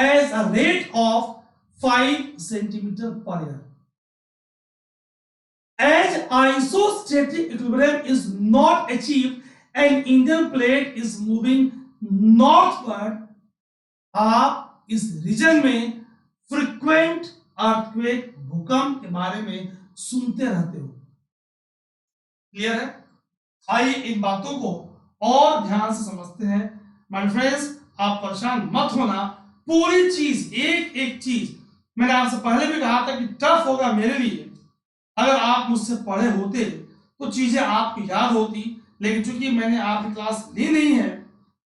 as a rate of 5 centimetre per year. As isostatic equilibrium is not achieved and Indian plate is moving northward, आप इस रीजन में फ्रीक्वेंट अर्थक्वेक भूकंप के बारे में सुनते रहते हो। क्लियर है? आइए इन बातों को और ध्यान से समझते हैं। माय फ्रेंड्स, आप परेशान मत होना, पूरी चीज एक एक चीज मैंने आपसे पहले भी कहा था कि टफ होगा मेरे लिए। अगर आप मुझसे पढ़े होते तो चीजें आपको याद होती, लेकिन चूंकि मैंने आपकी क्लास ली नहीं है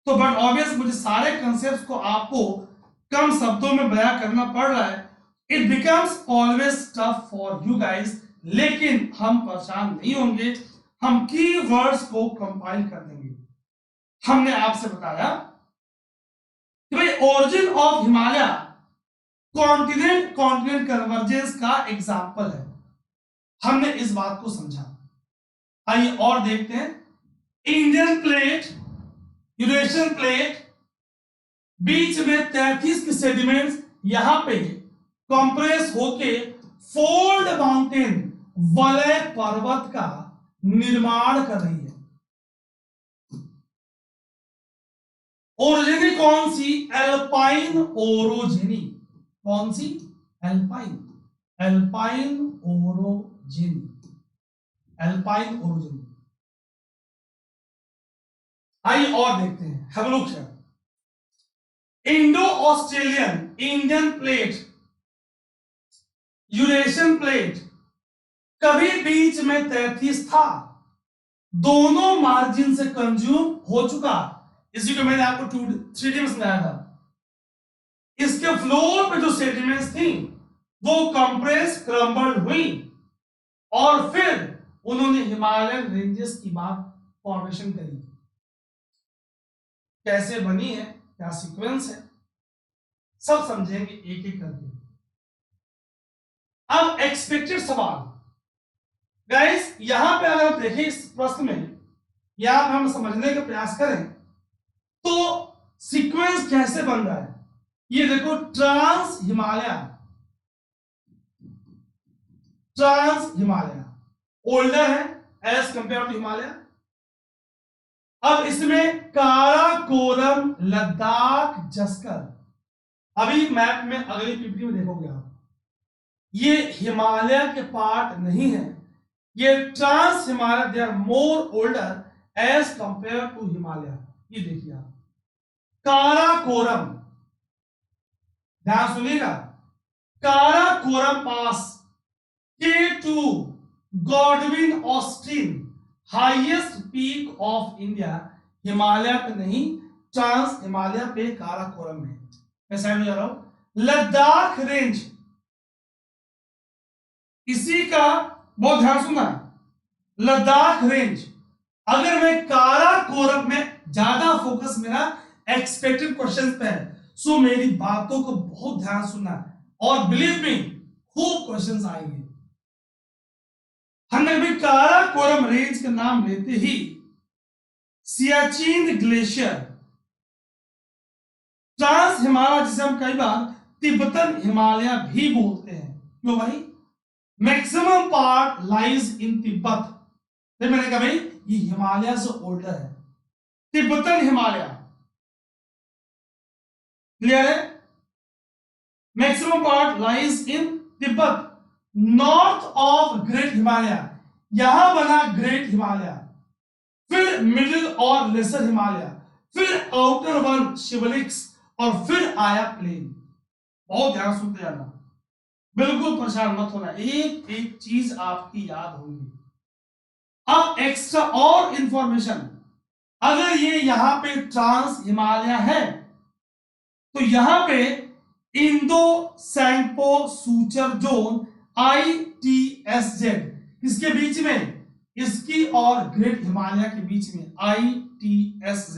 तो बट ऑब्वियस मुझे सारे कंसेप्ट को आपको कम शब्दों में बयां करना पड़ रहा है। It becomes always tough for you guys, लेकिन हम परेशान नहीं होंगे, हम की वर्ड्स को कंपाइल कर देंगे। हमने आपसे बताया कि भाई origin of Himalaya continent continent convergence का एग्जाम्पल है। हमने इस बात को समझा। आइए और देखते हैं। इंडियन प्लेट, यूरेशियन प्लेट, बीच में 33 की सेडिमेंट्स यहां पे कंप्रेस होके फोल्ड माउंटेन, वलय पर्वत का निर्माण कर रही है। ओरोजेनी कौन सी? Alpine orogeny. कौन सी? Alpine, Alpine orogeny, Alpine orogeny. आइए और देखते हैं। Have a look here. Indo Australian, Indian plate, Eurasian plate कभी बीच में 33 था, दोनों मार्जिन से कंज्यूम हो चुका। इसी को मैंने आपको 3D में समझाया था। इसके फ्लोर पे जो सेडिमेंट्स थी वो कंप्रेस क्रम्बल्ड हुई और फिर उन्होंने हिमालयन रेंजेस की बात फॉर्मेशन करी। कैसे बनी है, क्या सीक्वेंस है, सब समझेंगे एक एक करके। अब एक्सपेक्टेड सवाल गाइस, यहां पे अगर आप देखें इस प्रश्न में, यहां पे हम समझने का प्रयास करें तो सीक्वेंस कैसे बन रहा है। ये देखो, trans Himalaya, trans Himalaya older है एज कंपेयर टू हिमालय। अब इसमें काराकोरम, लद्दाख, जस्कर, अभी मैप में अगली पीपीटी में देखोगे आप, ये हिमालय के पार्ट नहीं है, ये trans Himalaya, they are more older as compare to Himalaya. ये देखिए आप, काराकोरम, ध्यान सुनिएगा, Karakoram pass, K2, Godwin Austen, highest peak of India, Himalaya पे नहीं, ट्रांस हिमालय पे काराकोरम में। मैं साइड में जा रहा हूं। लद्दाख रेंज, इसी का बहुत ध्यान सुनना, लद्दाख रेंज। अगर मैं काराकोरम में ज्यादा फोकस मेरा एक्सपेक्टेड क्वेश्चन पे है, सो मेरी बातों को बहुत ध्यान सुनना और बिलीव मी खूब क्वेश्चंस आएंगे। हमने भी काराकोरम रेंज का नाम लेते ही सियाचिन ग्लेशियर, ट्रांस हिमालय जिसे हम कई बार तिब्बतन हिमालय भी बोलते हैं। क्यों भाई? Maximum part lies in Tibet. तो मैंने कहा भाई ये हिमालय से ओल्डर है, तिब्बतन हिमालय। क्लियर है? Maximum part lies in Tibet, north of great Himalaya, यहां बना ग्रेट हिमालय, फिर मिडिल और लेसर हिमालय, फिर आउटर वन शिवलिक्स, और फिर आया प्लेन। बहुत ध्यान सुनते जाना, बिल्कुल परेशान मत होना, एक एक चीज आपकी याद होगी। अब एक्स्ट्रा और इंफॉर्मेशन, अगर ये यहां पे ट्रांस हिमालय है तो यहां पे Indo Tsangpo suture zone ITSZ, इसके बीच में, इसकी और ग्रेट हिमालय के बीच में ITSZ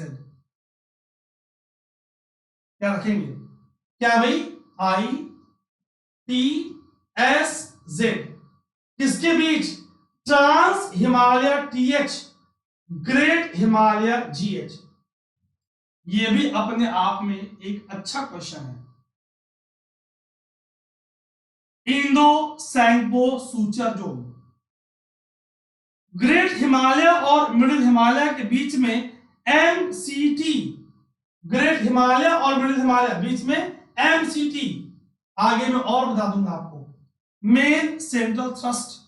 क्या रखेंगे? क्या भाई? ITSZ, किसके बीच? Trans Himalaya TH, great Himalaya GH। ये भी अपने आप में एक अच्छा क्वेश्चन है। Indo Tsangpo suture zone, great Himalaya और मिडिल हिमालय के बीच में एमसीटी, ग्रेट हिमालय और मिडिल हिमालय बीच में एमसीटी, आगे मैं और बता दूंगा आपको, मेन सेंट्रल थ्रस्ट।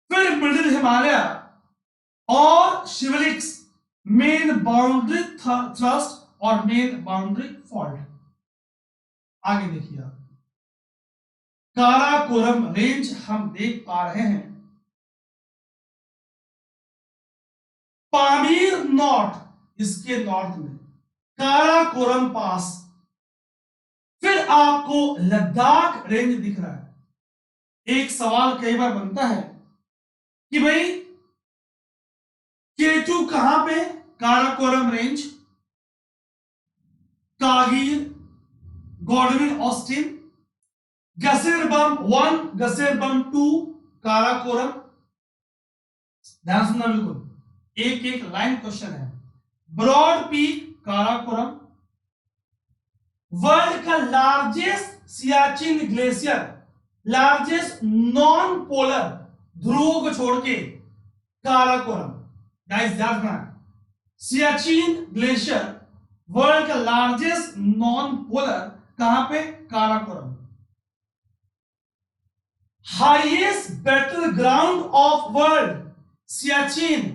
फिर मिडिल हिमालय और शिवलिक्स, मेन बाउंड्री थ्रस्ट और मेन बाउंड्री फॉल्ट। आगे देखिए आप, काराकोरम रेंज हम देख पा रहे हैं, पामीर नॉर्थ, इसके नॉर्थ में काराकोरम पास। फिर आपको लद्दाख रेंज दिख रहा है। एक सवाल कई बार बनता है कि भाई केटू कहां पे, Karakoram range, Kargil, Godwin Austen, Gasherbrum 1, Gasherbrum 2, Karakoram. ध्यान सुनना बिल्कुल, एक एक लाइन क्वेश्चन है। ब्रॉड पीक काराकोरम, वर्ल्ड का largest Siachen glacier, largest non polar, ध्रुवों को छोड़ के काराकोरम। गाइस ध्यान रखना, सियाचिन ग्लेशियर वर्ल्ड का लार्जेस्ट नॉन पोलर, कहां पे, Karakoram. Highest battle ground of world, Siachen,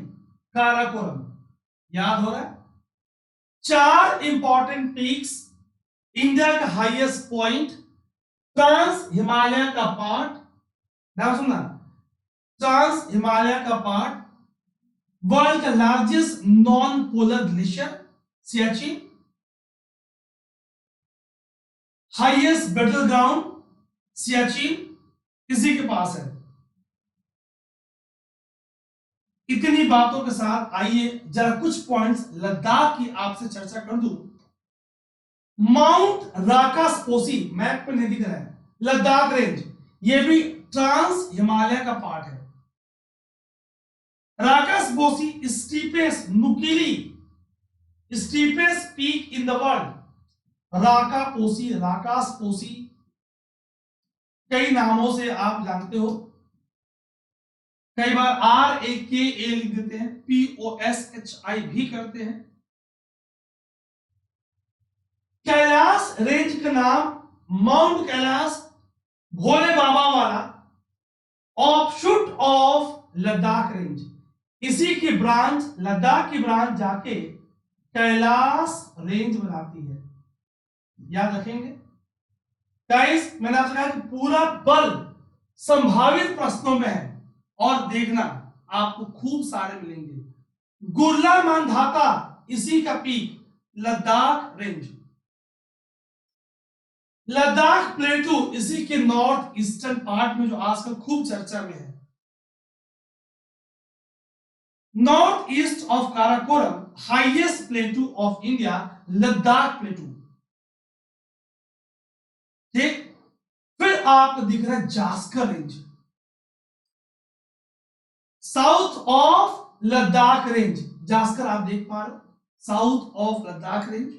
Karakoram. याद हो रहा है? 4 इंपॉर्टेंट पीक्स, इंडिया का हाईएस्ट पॉइंट, ट्रांस हिमालय का पार्ट, ध्यान सुनना, ट्रांस हिमालय का पार्ट, वर्ल्ड का largest non polar glacier Siachen, highest battle ground Siachen किसी के पास है। इतनी बातों के साथ आइए जरा कुछ पॉइंट्स लद्दाख की आपसे चर्चा कर दूं। माउंट राकासपोसी, मैप पे नहीं दिख रहा है, लद्दाख रेंज, ये भी ट्रांस हिमालय का पार्ट है। राकासपोसी स्टीपेस्ट, नुकीली steepest peak in the world, Rakaposhi, Rakaposhi, कई नामों से आप जानते हो, कई बार RAKA लिख देते हैं, POSHI भी करते हैं। कैलाश रेंज का नाम माउंट कैलाश, भोले बाबा वाला, ऑफशूट ऑफ लद्दाख रेंज, इसी की ब्रांच, लद्दाख की ब्रांच जाके कैलाश रेंज बनाती है। याद रखेंगे गाइस, मैंने आपसे कहा कि पूरा बल संभावित प्रश्नों में है, और देखना आपको खूब सारे मिलेंगे। गुरला मांधाता, इसी का पीक, लद्दाख रेंज। लद्दाख प्लेटू, इसी के नॉर्थ ईस्टर्न पार्ट में, जो आजकल खूब चर्चा में है। North east of Karakoram, highest प्लेटू of India, Ladakh प्लेटू। ठीक, फिर आपको दिख रहा है Zanskar range, south of Ladakh range, Zanskar आप देख पा रहे हो, south of Ladakh range.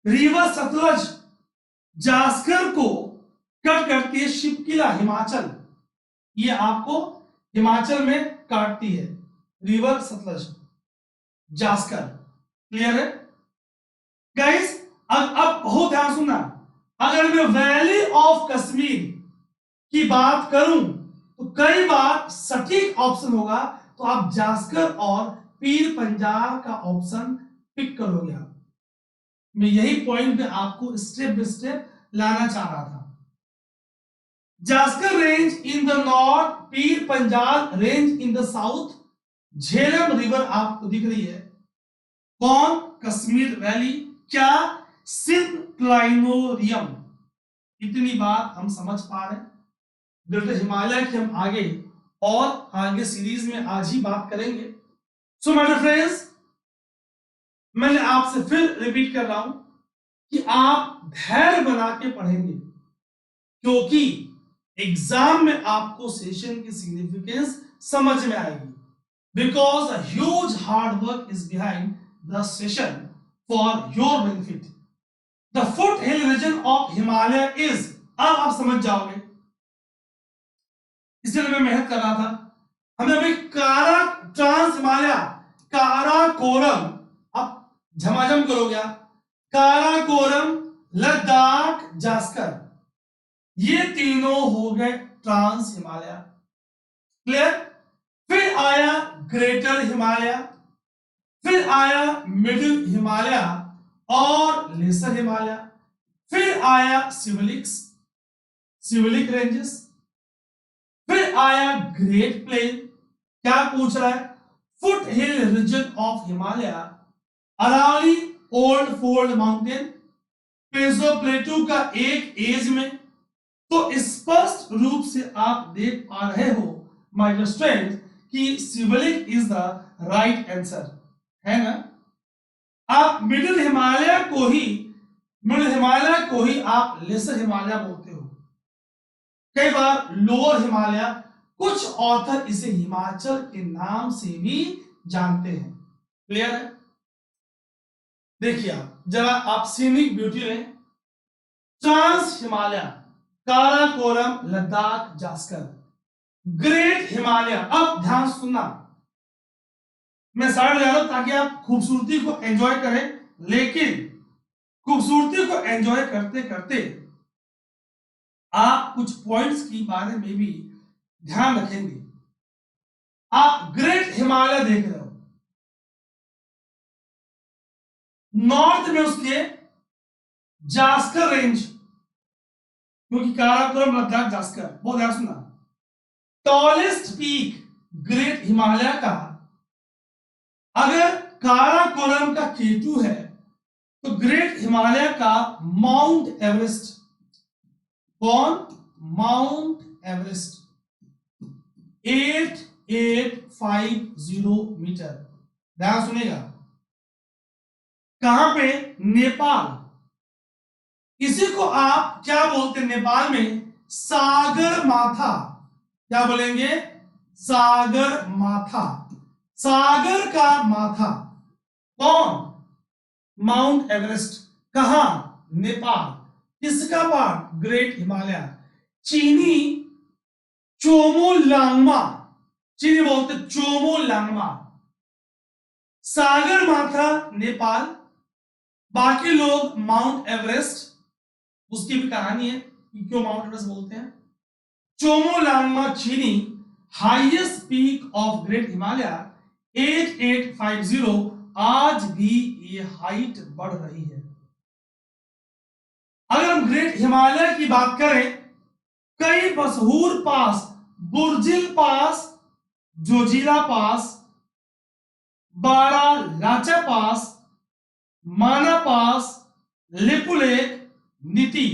River Sutlej Zanskar को कट करती है, शिपकिला हिमाचल, ये आपको हिमाचल में काटती है, रिवर सतलज, जास्कर। क्लियर है गाइस? अब बहुत ध्यान सुनना, अगर मैं वैली ऑफ कश्मीर की बात करूं तो कई बार सटीक ऑप्शन होगा, तो आप जास्कर और पीर पंजाब का ऑप्शन पिक करोगे। मैं यही पॉइंट पे आपको स्टेप बाय स्टेप लाना चाह रहा था। Zanskar range in the north, Pir Panjal range in the south, Jhelum river आपको दिख रही है, कौन, कश्मीर वैली, क्या, सिंक्लाइनोरियम। इतनी बात हम समझ पा रहे हैं। ग्रेटर हिमालय की हम आगे और आगे सीरीज में आज ही बात करेंगे। सो माय डियर फ्रेंड्स, मैंने आपसे फिर रिपीट कर रहा हूं कि आप धैर्य बना के पढ़ेंगे, क्योंकि एग्जाम में आपको सेशन की सिग्निफिकेंस समझ में आएगी, because a huge hard work is behind the session for your benefit. The foot hill region of Himalaya is, अब आप समझ जाओगे, इसलिए मैं मेहनत कर रहा था। हमने अभी कारा ट्रांस हिमालय, काराकोरम, अब झमाझम करोगे आप, काराकोरम, लद्दाख, जास्कर, ये तीनों हो गए ट्रांस हिमालय। क्लियर? फिर आया ग्रेटर हिमालय, फिर आया मिडिल हिमालय और लेसर हिमालय, फिर आया सिविलिक रेंजेस, फिर आया ग्रेट प्लेन। क्या पूछ रहा है? Foot hill region of Himalaya, Aravalli, old fold mountain, पेजो प्लेटू का एक एज में। तो स्पष्ट रूप से आप देख पा रहे हो माय डियर स्टूडेंट कि सिविलिक इज द राइट आंसर, है ना। आप मिडिल हिमालय को ही आप लेसर हिमालय बोलते हो। कई बार लोअर हिमालय, कुछ ऑथर इसे हिमाचल के नाम से भी जानते हैं। क्लियर है? देखिए आप जरा आप सीनिक ब्यूटी लें, ट्रांस हिमालय, काराकोरम, लद्दाख, जास्कर, ग्रेट हिमालय। अब ध्यान सुनना, मैं साइड जा रहा हूं ताकि आप खूबसूरती को एंजॉय करें, लेकिन खूबसूरती को एंजॉय करते करते आप कुछ पॉइंट्स के बारे में भी ध्यान रखेंगे। आप ग्रेट हिमालय देख रहे हो, नॉर्थ में उसके जास्कर रेंज, क्योंकि काराकोरम, लद्दाख, जास्कर, बहुत ध्यान सुनना। टॉलेस्ट पीक ग्रेट हिमालय का अगर काराकोरम का K2 है तो ग्रेट हिमालय का माउंट एवरेस्ट, कौन? माउंट एवरेस्ट 8850 मीटर। ध्यान सुनेगा, कहां पे? नेपाल। इसी को आप क्या बोलते हैं नेपाल में? सागर माथा। क्या बोलेंगे? सागर माथा, सागर का माथा। कौन? Mount Everest. कहां? नेपाल। किसका पार्ट? ग्रेट हिमालय। चीनी चोमोलांगमा, चीनी बोलते चोमोलांगमा। सागर माथा नेपाल, बाकी लोग माउंट एवरेस्ट, उसकी भी कहानी है कि क्यों माउंट एवरेस्ट बोलते हैं। चोमोलांगमा चीनी, highest peak of great Himalaya 8850। आज भी ये हाइट बढ़ रही है। अगर हम ग्रेट हिमालय की बात करें, कई मशहूर पास, बुर्जिल पास, जोजिला पास, बारालाचा पास, माना पास, लिपुलेक, नीति,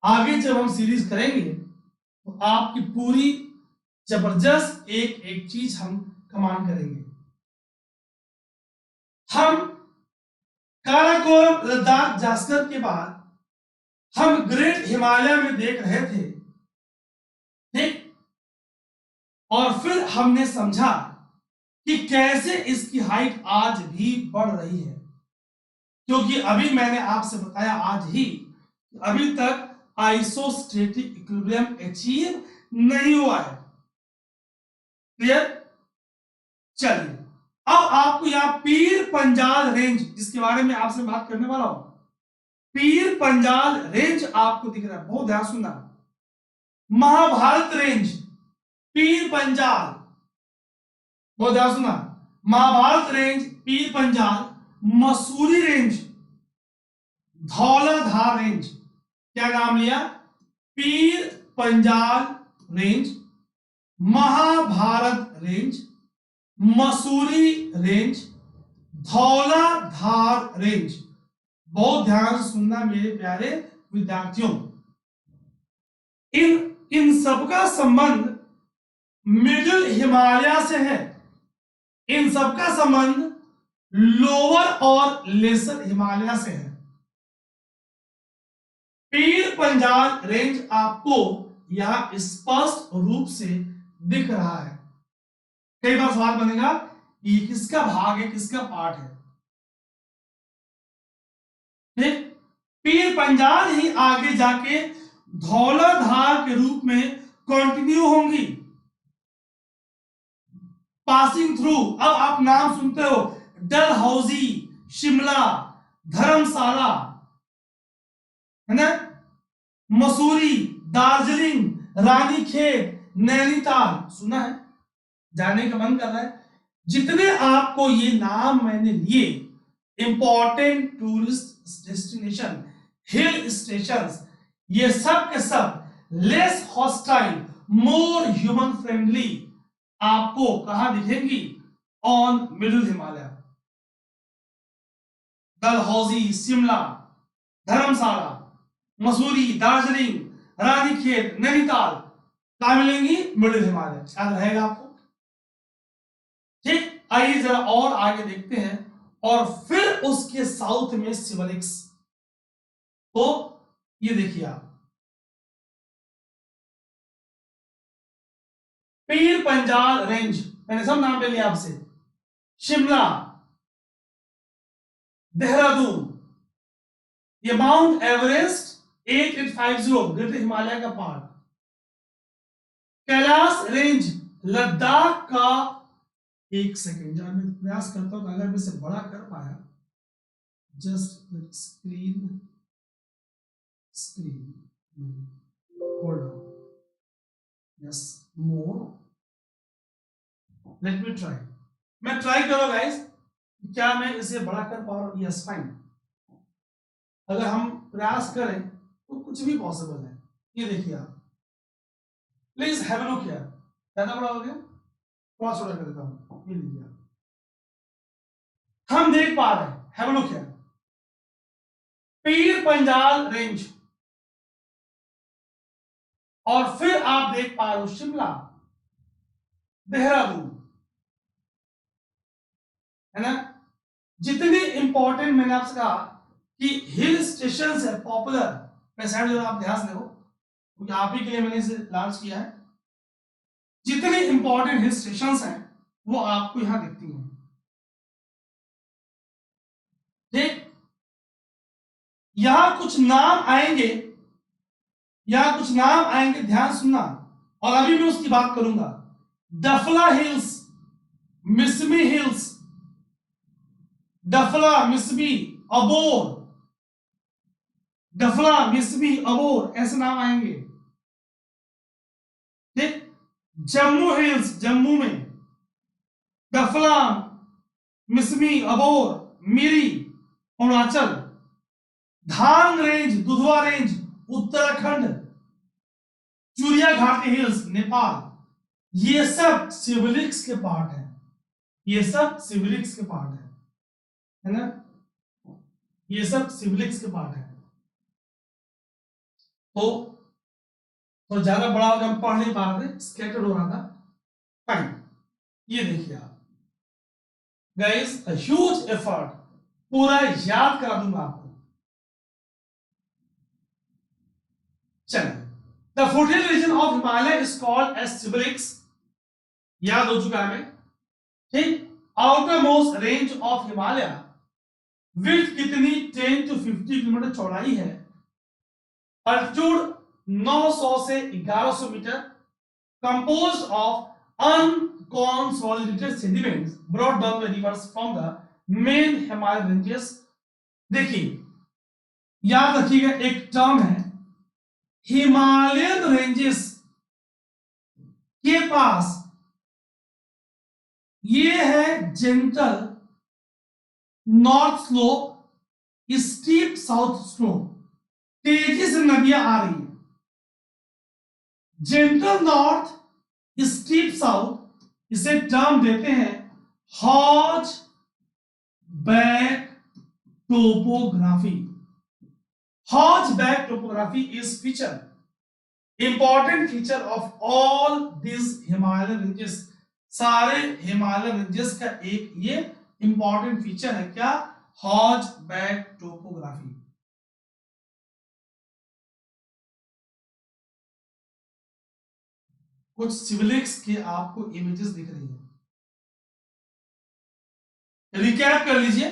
आगे जब हम सीरीज करेंगे तो आपकी पूरी जबरदस्त एक एक चीज हम कमांड करेंगे। हम काराकोरम, लद्दाख, जास्कर के बाद हम ग्रेट हिमालय में देख रहे थे, ठीक, और फिर हमने समझा कि कैसे इसकी हाइट आज भी बढ़ रही है, क्योंकि अभी मैंने आपसे बताया आज ही, अभी तक आइसोस्टेटिक इक्विलिब्रियम अचीव नहीं हुआ है। क्लियर? चलिए, अब आपको यहां पीर पंजाल रेंज, जिसके बारे में आपसे बात करने वाला हूं, पीर पंजाल रेंज आपको दिख रहा है, बहुत ध्यान सुनना। महाभारत रेंज, पीर पंजाल, बहुत ध्यान सुनना। Mahabharat range, Pir Panjal, Mussoorie range, Dhauladhar range. क्या नाम लिया? Pir Panjal range, Mahabharat range, Mussoorie range, Dhauladhar range. बहुत ध्यान से सुनना मेरे प्यारे विद्यार्थियों, इन सबका संबंध मिडिल हिमालय से है, इन सबका संबंध लोअर और लेसर हिमालय से है। पीर पंजाल रेंज आपको यहां स्पष्ट रूप से दिख रहा है। कई बार सवाल बनेगा ये किसका भाग है, किसका पार्ट है। ठीक, पीर पंजाल ही आगे जाके धौलाधार के रूप में कंटिन्यू होंगी। पासिंग थ्रू, अब आप नाम सुनते हो, डलहौजी, शिमला, धर्मशाला, है ना, मसूरी, दार्जिलिंग, रानीखेत, नैनीताल, सुना है, जाने का मन कर रहा है। जितने आपको ये नाम मैंने लिए important tourist destination, hill stations, ये सब के सब less hostile, more human friendly, आपको कहां दिखेंगी? On middle Himalaya. डलहौजी, शिमला, धर्मशाला, मसूरी, दार्जिलिंग, रानीखेत, नैनीताल, कहां मिलेंगी? मिडिल हिमालय। याद रहेगा आपको? ठीक, आइए जरा और आगे देखते हैं। और फिर उसके साउथ में सिवलिक्स, तो ये देखिए आप, पीर पंजाल रेंज, मैंने सब नाम ले लिया आपसे, शिमला, देहरादून, ये माउंट एवरेस्ट 8850 ग्रेटर हिमालय का पार्ट, कैलाश रेंज लद्दाख का, एक सेकेंड जरा मैं प्रयास करता हूं अगर मैं इसे बड़ा कर पाया, just screen hold on, yes, more, let me try, मैं ट्राई करो गाइस, क्या मैं इसे बड़ा कर पा रहा हूं? Yes, fine. अगर हम प्रयास करें तो कुछ भी पॉसिबल है। ये देखिए आप, please have a look here, ज्यादा बड़ा हो गया, थोड़ा छोटा कर देता हूं, ये लीजिए आप, हम देख पा रहे हैं, have a look here, Pir Panjal range, और फिर आप देख पा रहे हो शिमला, देहरादून, है ना। जितनी इंपॉर्टेंट, मैंने आपसे कहा कि हिल स्टेशन है पॉपुलर, मैं साइड जो आप ध्यान दो क्योंकि आप ही के लिए मैंने इसे लॉन्च किया है। जितने इंपॉर्टेंट हिल स्टेशन हैं वो आपको यहां दिखती हैं, ठीक। यहां कुछ नाम आएंगे, यहां कुछ नाम आएंगे, ध्यान सुनना, और अभी मैं उसकी बात करूंगा। डफला हिल्स, मिसमी हिल्स, डफला, मिसमी, अबोर, डफला, मिसमी, अबोर, ऐसे नाम आएंगे, ठीक। जम्मू हिल्स, जम्मू में, डफला, मिसमी, अबोर, मिरी, अरुणाचल, धांग रेंज, दुधवा रेंज, उत्तराखंड, चूरिया घाटी हिल्स, नेपाल, ये सब सिविलिक्स के पार्ट हैं, ये सब सिविलिक्स के पार्ट है ना, ये सब सिविलिक्स के पार्ट है। तो ज्यादा बड़ा हो गया, हम पढ़ नहीं पा रहे थे, स्कैटर्ड हो रहा था, फाइन। ये देखिए आप गाइस, अ ह्यूज एफर्ट, पूरा याद करा दूंगा आपको। चलिए, the foothill region of Himalaya is called as Siwaliks, याद हो चुका है, ठीक। Outer most range of Himalaya, width कितनी? 10 to 50 किलोमीटर चौड़ाई है, अल्टीट्यूड 900 से 1100 metre, composed of unconsolidated sediments brought down by rivers from the main Himalaya ranges. देखिए, याद रखिएगा, एक टर्म है हिमालयन रेंजेस के पास, ये है gentle north slope, steep south slope, तेजी से नदियां आ रही है, जेंटल नॉर्थ, स्टीप साउथ, इसे टर्म देते हैं hogback topography. Hogback topography is feature, important feature of all this Himalayan ranges, सारे हिमालयन रेंजेस का एक ये इंपॉर्टेंट फीचर है, क्या? Hogback topography. कुछ सिविलिक्स के आपको इमेजेस दिख रही हैं, रिकैप कर लीजिए।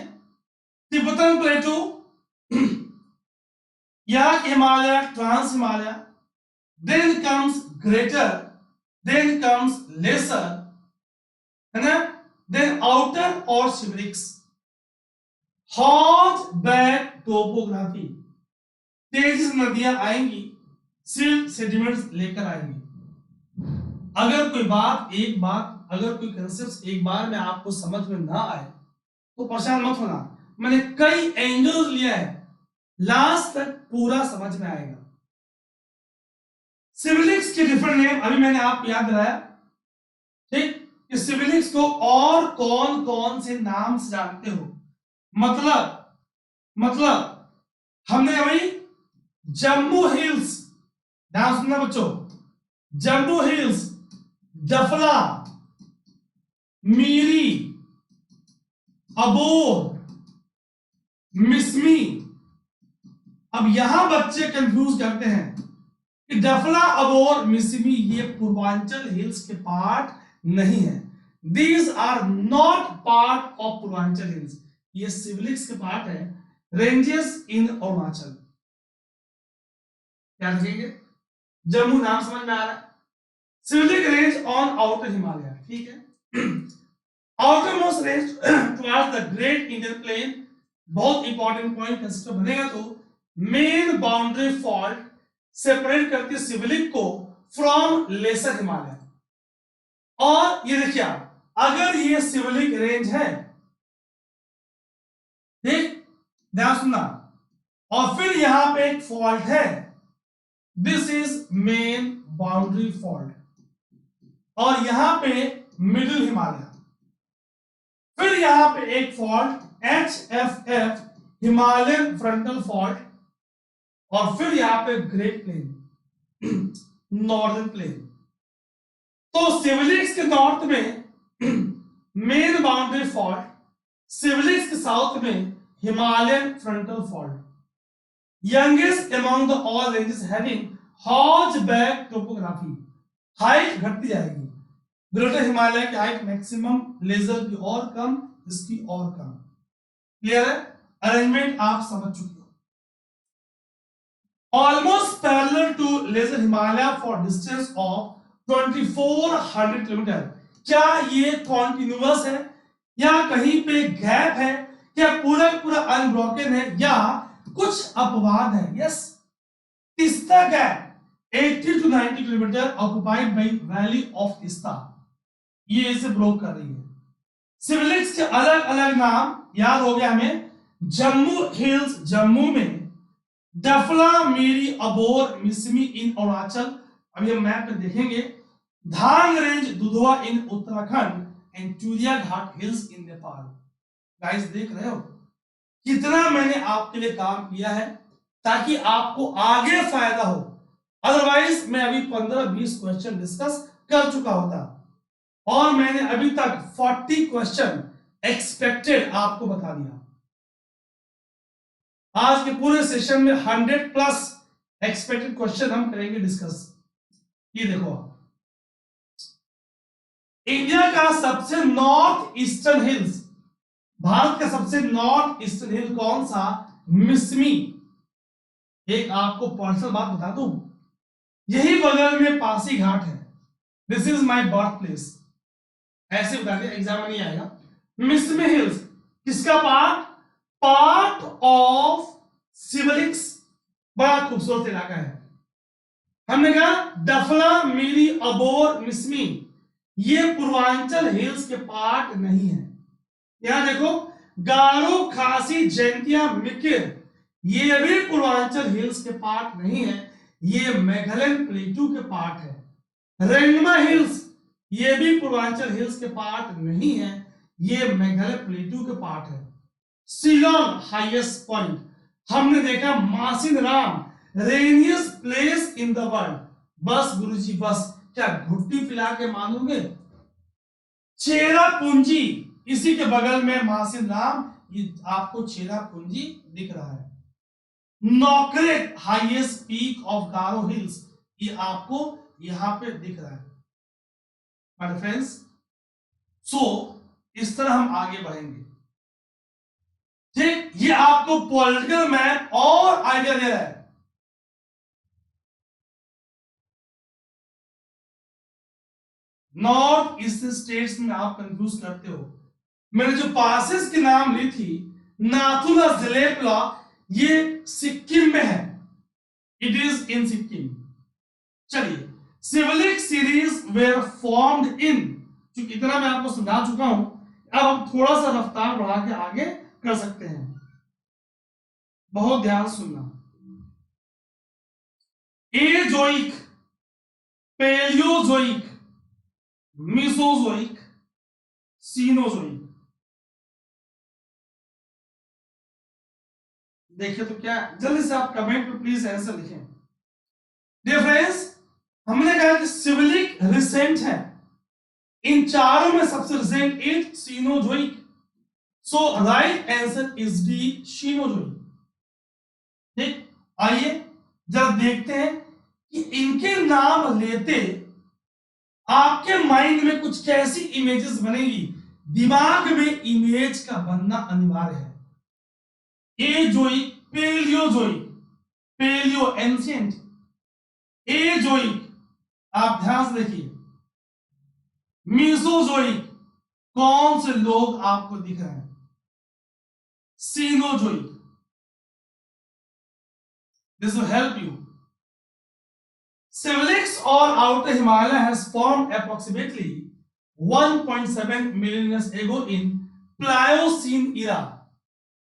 तिब्बतन प्लेटू, यहां के Himalaya, trans Himalaya, then comes greater, then comes lesser, है ना। देन आउटर और सिविलिक्स, हॉज बैक टोपोग्राफी, तेजी से नदियां आएंगी, सिल्ट सेडिमेंट्स लेकर आएंगी। अगर कोई बात एक बात अगर कोई कंसेप्ट एक बार में आपको समझ में ना आए तो परेशान मत होना, मैंने कई एंगल्स लिया है, लास्ट तक पूरा समझ में आएगा। सिविलिक्स के डिफरेंट नेम अभी मैंने आपको याद दिलाया, ठीक। इस सिविलिक्स को और कौन कौन से नाम से जानते हो, मतलब हमने अभी जम्मू हिल्स, ध्यान सुनना बच्चों, जम्मू हिल्स, जफला, मीरी, अबोर, मिसमी। अब यहां बच्चे कंफ्यूज करते हैं कि डफला, अबोर, मिसमी ये पूर्वांचल हिल्स के पार्ट नहीं है। These are not part of Purvanchal hills, ये सिविलिक्स के पार्ट है, रेंजेस इन अरुणाचल। क्या लिखेंगे, जम्मू नाम समझ में आ रहा है, सिविलिक रेंज ऑन आउटर हिमालय, ठीक है। Outermost range towards the great Indian plain, बहुत इंपॉर्टेंट पॉइंट कंसिडर बनेगा। तो मेन बाउंड्री फॉल्ट सेपरेट करती है सिविलिक को फ्रॉम लेसर हिमालय। और ये देखिए आप, अगर ये सिविलिक रेंज है, ठीक, ध्यान सुनना, और फिर यहां पे एक फॉल्ट है, this is main boundary fault, और यहां पे मिडिल हिमालय, फिर यहां पे एक fault HFF Himalayan frontal fault, और फिर यहां पे ग्रेट प्लेन नॉर्दर्न प्लेन। तो सिविलिक्स के नॉर्थ में मेन बाउंड्री फॉल्ट, सिविलिक्स के साउथ में Himalayan frontal fault. Youngest among the all ranges having hogback topography, height घटती जाएगी, ग्रेटर हिमालय की हाइट मैक्सिमम, लेजर की और कम, इसकी और कम। क्लियर है, अरेंजमेंट आप समझ चुके हो। Almost parallel to lesser Himalaya for distance of 2400 kilometre. क्या ये कॉन्टिन्यूअस है या कहीं पे गैप है, क्या पूरा पूरा अनब्रोकन है, या कुछ अपवाद है? Yes, Teesta gap 80 to 90 kilometre occupied by valley of Teesta, ये इसे ब्लॉक कर रही है। सिविलिक्स के अलग अलग नाम याद हो गया हमें, जम्मू हिल्स जम्मू में, डफला, मीरी, अबोर, मिसमी इन अरुणाचल, अभी हम मैप में देखेंगे, Dhang range Dudhwa in Uttarakhand, and Churia Ghat hills in Nepal. Guys देख रहे हो कितना मैंने आपके लिए काम किया है ताकि आपको आगे फायदा हो, अदरवाइज मैं अभी 15-20 क्वेश्चन डिस्कस कर चुका होता, और मैंने अभी तक 40 क्वेश्चन एक्सपेक्टेड आपको बता दिया। आज के पूरे सेशन में 100+ एक्सपेक्टेड क्वेश्चन हम करेंगे डिस्कस। ये देखो, इंडिया का सबसे नॉर्थ ईस्टर्न हिल्स, भारत का सबसे नॉर्थ ईस्टर्न हिल कौन सा? मिसमी। एक आपको पर्सनल बात बता दूं, यही बगल में पासी घाट है, this is my birth place, ऐसे बता दिया, एग्जाम में नहीं आएगा। मिसमी हिल्स किसका पार्ट? पार्ट ऑफ सिविलिक्स, बड़ा खूबसूरत इलाका है। हमने कहा डफला, मीरी, अबोर, मिसमी ये पूर्वांचल हिल्स के पार्ट नहीं है। यहां देखो, गारो, खासी, जैंतिया, मिकिर ये भी पूर्वांचल हिल्स के पार्ट नहीं है, ये मेघालयन प्लेटू के पार्ट है। रेंगमा हिल्स ये भी पूर्वांचल हिल्स के पार्ट नहीं है, ये मेघालय प्लेटू के पार्ट है। शिलोंग हाईएस्ट पॉइंट, हमने देखा Mawsynram, rainiest place in the world. बस गुरुजी बस, क्या घुट्टी पिला के मानोगे? चेरापूंजी इसी के बगल में मासिन राम, ये आपको चेरापूंजी दिख रहा है। Nokrek highest peak of Garo hills, ये आपको यहां पे दिख रहा है माय फ्रेंड्स। सो इस तरह हम आगे बढ़ेंगे, ठीक। ये आपको पॉलिटिकल मैप और आइडिया दे रहा है। नॉर्थ ईस्ट स्टेट्स में आप कंफ्यूज करते हो। मैंने जो पासेस के नाम ली थी, नाथुला जलेपला, ये सिक्किम में है, इट इज इन सिक्किम। चलिए, सिविलिक सीरीज वेर फॉर्म्ड इन, क्योंकि इतना मैं आपको समझा चुका हूं, अब हम थोड़ा सा रफ्तार बढ़ा के आगे कर सकते हैं। बहुत ध्यान सुनना। Azoic, Palaeozoic, Mesozoic, Cenozoic. देखिए तो क्या, जल्दी से आप कमेंट में प्लीज आंसर लिखें। डियर फ्रेंड्स, हमने कहा कि सिविलिक रिसेंट है, इन चारों में सबसे recent is Cenozoic, so right answer is D, Cenozoic. ठीक, आइए जरा देखते हैं कि इनके नाम लेते आपके माइंड में कुछ कैसी इमेजेस बनेगी। दिमाग में इमेज का बनना अनिवार्य है। Azoic, Palaeozoic, palaeo ancient, Azoic आप ध्यान से देखिए, मीसोजोइक कौन से लोग आपको दिख रहे हैं, Cenozoic, this will help you. Civilix or outer Himalaya has formed approximately 1.7 million years ago in Pliocene era,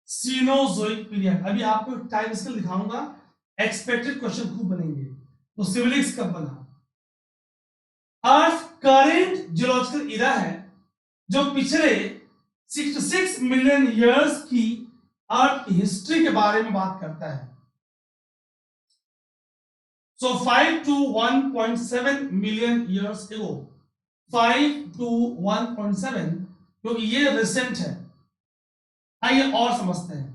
Cenozoic period। अभी आपको टाइम स्केल दिखाऊंगा, एक्सपेक्टेड क्वेश्चन खूब बनेंगे। तो सिविलिक्स कब बना? अर्थ करेंट जियोलॉजिकल इरा है, जो पिछले 66 मिलियन ईयर्स की अर्थ की हिस्ट्री के बारे में बात करता है। So 5 to 1.7 million years ago, 5 to 1.7, क्योंकि ये रिसेंट है। आइए और समझते हैं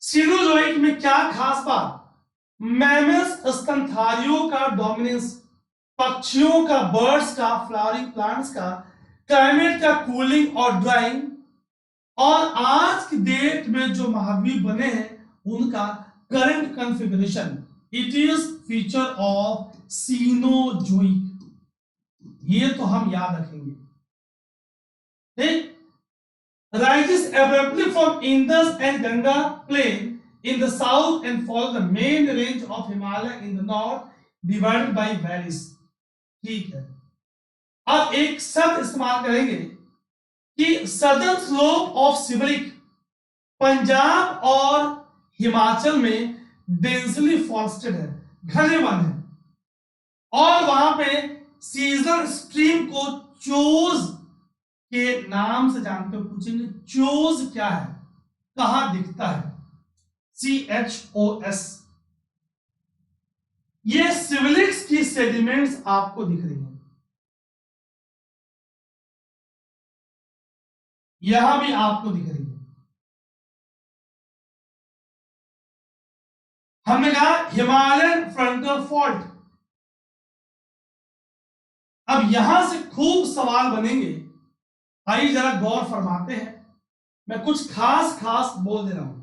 सीनोजोइक में क्या खास बात। मैमल्स, स्तनधारियों का डोमिनेंस, पक्षियों का, बर्ड्स का, फ्लावरिंग प्लांट्स का, क्लाइमेट का कूलिंग और ड्राइंग, और आज की डेट में जो महाद्वीप बने हैं उनका current configuration, it is feature of Cenozoic. ये तो हम याद रखेंगे। ठीक, rises abruptly from Indus and Ganga plain in the south and follows the main range of Himalaya in the north, divided by valleys। ठीक है, अब एक शब्द इस्तेमाल करेंगे कि सदर्न स्लोप ऑफ सिविलिक, पंजाब और हिमाचल में डेंसली फॉरेस्टेड है, घने वन है, और वहां पे सीजनल स्ट्रीम को चोज के नाम से जानते हो। पूछेंगे चोज क्या है, कहां दिखता है, CHOS। ये सिविलिक्स की सेडिमेंट्स आपको दिख रही हैं, यहां भी आपको दिख रही है। हमने कहा हिमालयन फ्रंटल फॉल्ट। अब यहां से खूब सवाल बनेंगे, आइए जरा गौर फरमाते हैं। मैं कुछ खास खास बोल दे रहा हूं।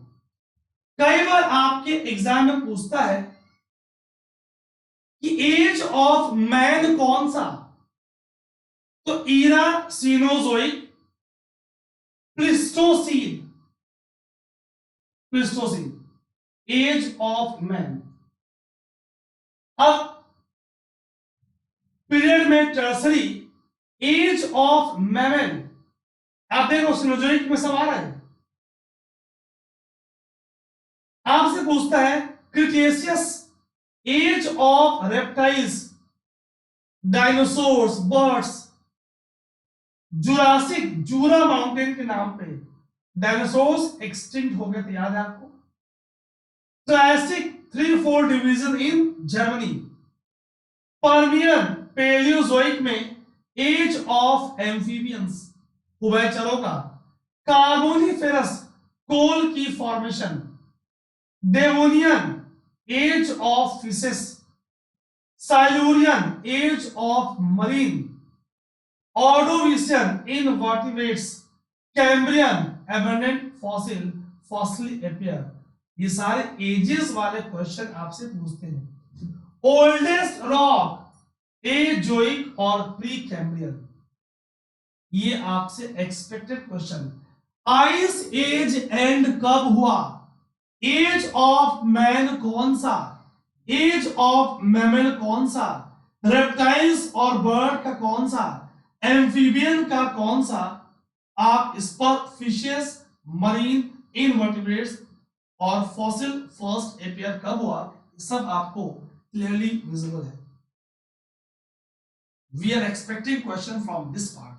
कई बार आपके एग्जाम में पूछता है कि एज ऑफ मैन कौन सा, तो era Cenozoic, Pleistocene, Pleistocene age of man. अब पीरियड में टर्सरी, एज ऑफ मैमल। आप देखो सीनोजोइक में सब आ रहा है। आपसे पूछता है Cretaceous, age of reptiles, dinosaurs, birds. Jurassic, Jura mountain के नाम पे डायनासोर्स एक्सटिंक्ट हो गए थे, याद है आपको। Triassic 3-4 division in Germany. Permian, Paleozoic में एज ऑफ एम्फीबियंस, उभयचरों का। कार्बोनिफेरस, कोल की formation. Devonian, age of fishes. Silurian, age of marine. Ordovician, invertebrates. Cambrian, abundant fossil, fossilly appear. ये सारे एजेस वाले क्वेश्चन आपसे पूछते हैं। ओल्डेस्ट रॉक एजोइक और प्री कैम्ब्रियन, ये आपसे expected question. Ice age end कब हुआ? एज ऑफ मैन कौन सा? एज ऑफ मैमल कौन सा? रेप्टाइल्स और बर्ड का कौन सा? एम्फीबियन का कौन सा? आप इस पर फिशेस, मरीन इनवर्टिब्रेट्स और फॉसिल फर्स्ट अपीयर कब हुआ, सब आपको क्लियरली विजिबल है। We are expecting question from this part.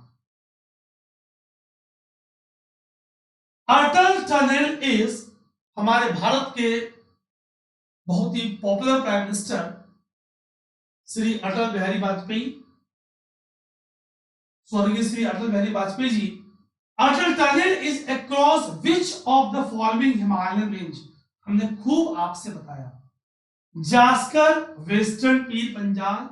Atal tunnel is, हमारे भारत के बहुत ही popular prime minister Shri Atal Bihari Vajpayee, स्वर्गीय Shri Atal Bihari Vajpayee ji, Atal tunnel is across which of the following Himalayan range? हमने खूब आपसे बताया, जास्कर वेस्टर्न पीर पंजाल,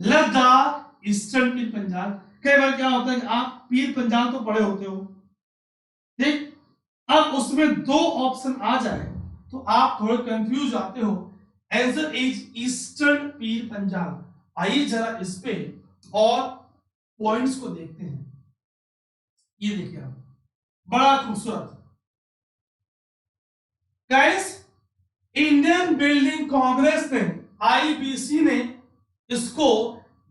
लद्दाख ईस्टर्न पीर पंजाल। कई बार क्या होता है कि आप पीर पंजाल तो पढ़े होते हो, ठीक, अब उसमें दो ऑप्शन आ जाए तो आप थोड़े कंफ्यूज आते हो। Answer is eastern Pir Panjal. आइए जरा इस पे और पॉइंट्स को देखते हैं। ये देखिए आप, बड़ा खूबसूरत गाइस, इंडियन बिल्डिंग कांग्रेस ने, आईबीसी ने इसको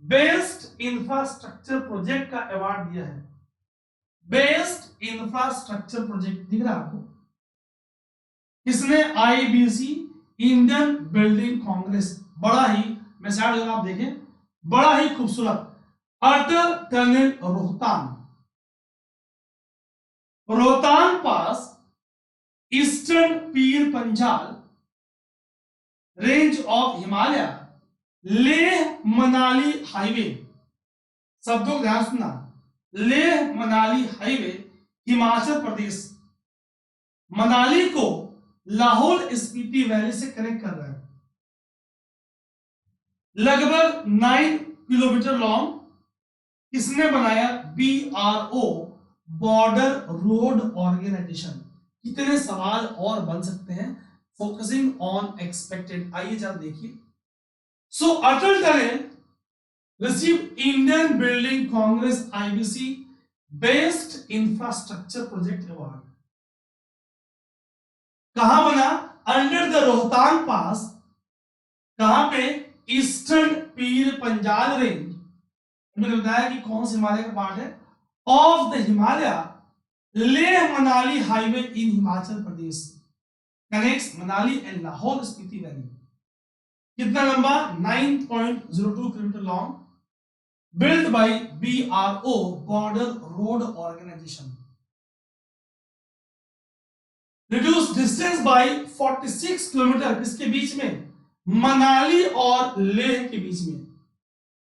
बेस्ट इंफ्रास्ट्रक्चर प्रोजेक्ट का अवार्ड दिया है। बेस्ट इंफ्रास्ट्रक्चर प्रोजेक्ट दिख रहा है आपको, किसने? IBC, Indian building Congress. बड़ा ही, मैं साइड आप देखें, बड़ा ही खूबसूरत। अटल tunnel Rohtang, Rohtang pass, eastern Pir Panjal range of Himalaya, Leh Manali highway. शब्दों को ध्यान सुनना, लेह मनाली हाईवे हिमाचल प्रदेश मनाली को लाहौल स्पीति वैली से कनेक्ट कर रहा है। लगभग 9 किलोमीटर लॉन्ग। किसने बनाया? BRO, border road organisation. कितने सवाल और बन सकते हैं, फोकसिंग ऑन एक्सपेक्टेड। आइए जरा देखिए। So Atal tunnel receive Indian building congress IBC best infrastructure project award. कहां बना? Under the Rohtang pass. कहां पे? ईस्टर्न पीर पंजाल रेंज। मैंने बताया कि कौन से हिमालय का पार्ट है, of the Himalaya, Leh Manali highway in Himachal Pradesh connects Manali and Lahaul Spiti valley. कितना लंबा? 9.02 kilometre long, built by BRO, Border Road Organization. Reduced distance by 46 kilometre, किसके बीच में? मनाली और लेह के बीच में।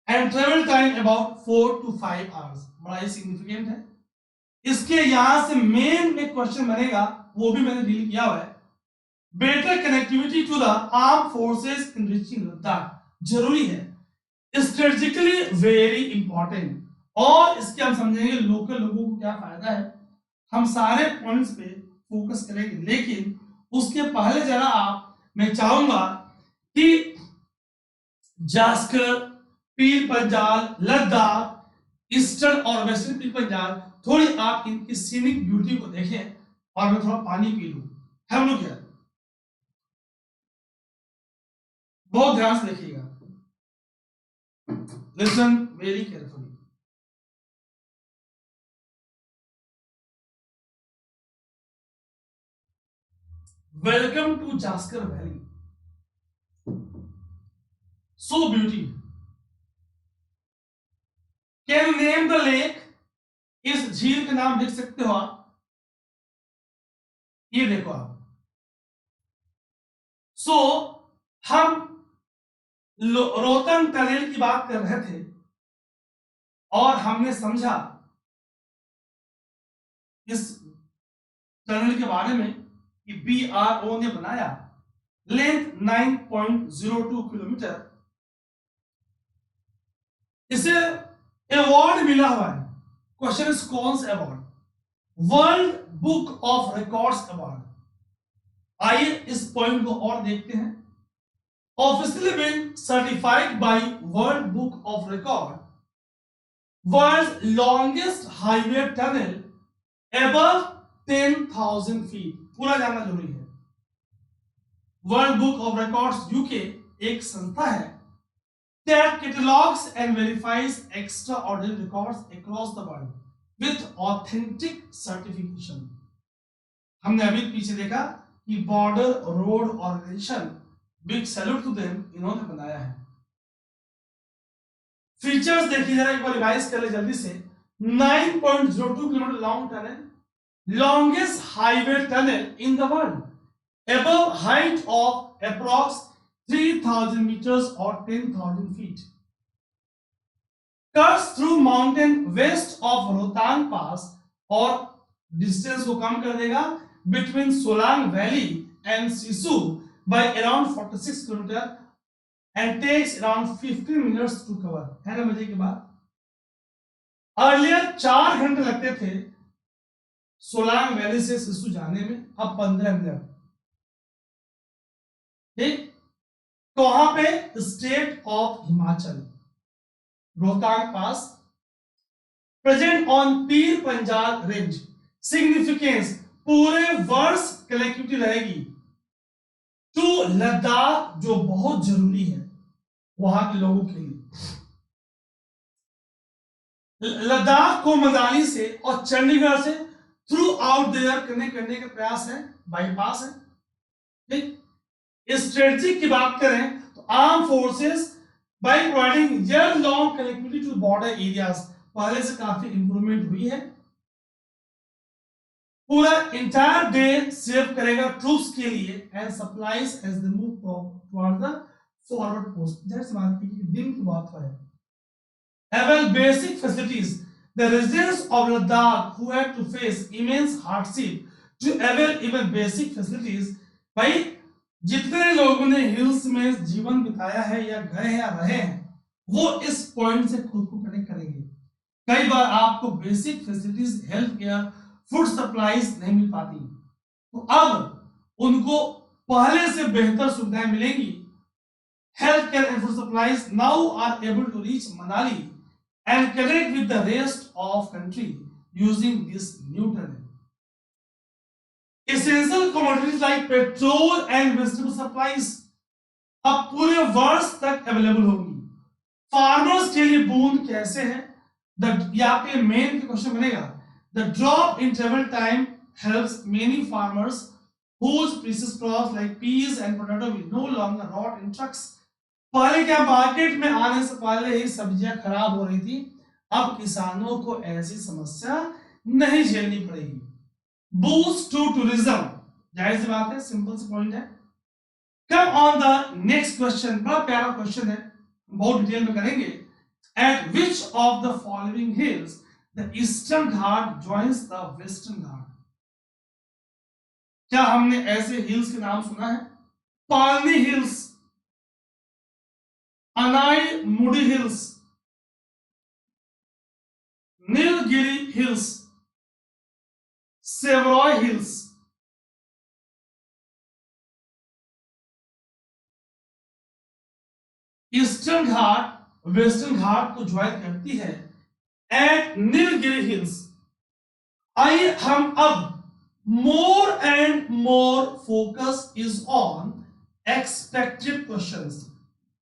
And travel time about 4 to 5 hours. बड़ा ही सिग्निफिकेंट है। इसके यहां से मेन में क्वेश्चन बनेगा, वो भी मैंने डील किया हुआ है। Better connectivity to the arm forces in reaching Ladakh, जरूरी है, स्ट्रेटेजिकली वेरी इंपॉर्टेंट। और इसके हम समझेंगे लोकल लोगों को क्या फायदा है। हम सारे पॉइंट्स पे फोकस करेंगे, लेकिन उसके पहले जरा मैं चाहूंगा कि जास्कर, पीर पंजाल, लद्दाख, ईस्टर्न और वेस्टर्न पीर पंजाल, थोड़ी आप इनकी सीनिक ब्यूटी को देखें और मैं थोड़ा पानी पी लूं। हम लोग क्या, बहुत ध्यान से देखिएगा, listen very carefully. Welcome to Zanskar valley, so beauty. Can you name the lake? इस झील का नाम लिख सकते हो आप, ये देखो आप। सो हम रोहतांग टनल की बात कर रहे थे और हमने समझा इस टनल के बारे में कि BRO ने बनाया, लेंथ 9.02 किलोमीटर। इसे अवार्ड मिला हुआ है। क्वेश्चन इज कौन सा award? World book of records award. आइए इस पॉइंट को और देखते हैं। officially been certified by World Book of Record, world's longest highway tunnel above 10,000 feet. पूरा जानना जरूरी है. World book of records UK एक संस्था है that catalogs and verifies extraordinary records across the world with authentic certification. हमने अभी पीछे देखा कि border road organisation, big salute to them, इन्होंने बनाया है. फीचर्स देखिए जरा, एक बार रिवाइज कर ले जल्दी से. 9.02 kilometre long tunnel, longest highway tunnel in the world, above height of approx 3,000 meters or 10,000 feet. Cuts through mountain west of Rohtang Pass, और distance को कम कर देगा between Solang Valley and Sisu by around 46 kilometer and takes around 15 minutes to cover. है ना मजे की बात. Earlier 4 घंटे लगते थे सोलांग वैली से सिसु जाने में, अब 15 मिनट. ठीक. तो वहां पे state of Himachal, Rohtang pass, present on Pir Panjal range. Significance पूरे वर्ष कनेक्टिविटी रहेगी टू लद्दाख, जो बहुत जरूरी है वहां के लोगों के लिए. लद्दाख को मनाली से और चंडीगढ़ से थ्रू आउट देयर कनेक्ट करने का प्रयास है, बाईपास है. ठीक. स्ट्रेटजी की बात करें तो arm forces by providing year long connectivity to border areas, पहले से काफी इंप्रूवमेंट हुई है. पूरा इंटायर डे सेव करेगा ट्रूप्स के लिए and supplies as they move toward the forward post. जैसे बात की दिन की बात है. Have basic facilities. The residents of Ladakh who had to face immense hardship to avail even basic facilities. भाई जितने लोगों ने हिल्स में जीवन बिताया है या गए हैं या रहे हैं, वो इस पॉइंट से खुद को कनेक्ट करेंगे. कई बार आपको basic facilities, health care, food supplies नहीं मिल पाती, तो अब उनको पहले से बेहतर सुविधाएं मिलेंगी. Health care and food supplies now are able to reach Manali and connect with the rest of country using this new tunnel. Essential commodities like petrol and vegetable supplies अब पूरे वर्ष तक अवेलेबल होंगी. फार्मर्स के लिए बूंद कैसे है, यहाँ पे मेन क्वेश्चन बनेगा. The drop in travel time helps many farmers whose precious crops like peas and potato will no longer rot in trucks. पहले क्या मार्केट में आने से पहले ही सब्जियां खराब हो रही थी, अब किसानों को ऐसी समस्या नहीं झेलनी पड़ेगी. बूस्ट टू टूरिज्म, जाहिर सी बात है, सिंपल सी पॉइंट है. Come on the next question, बड़ा प्यारा क्वेश्चन है, बहुत डिटेल में करेंगे. At which of the following hills the eastern Ghat joins the western Ghat. क्या हमने ऐसे हिल्स के नाम सुना है? पालनी hills, Anai Mudi hills, Nilgiri hills, Shevaroy hills. Eastern Ghat western Ghat को ज्वाइन करती है एट नीलगिरी हिल्स. आइए हम अब more and more focus is on expected questions.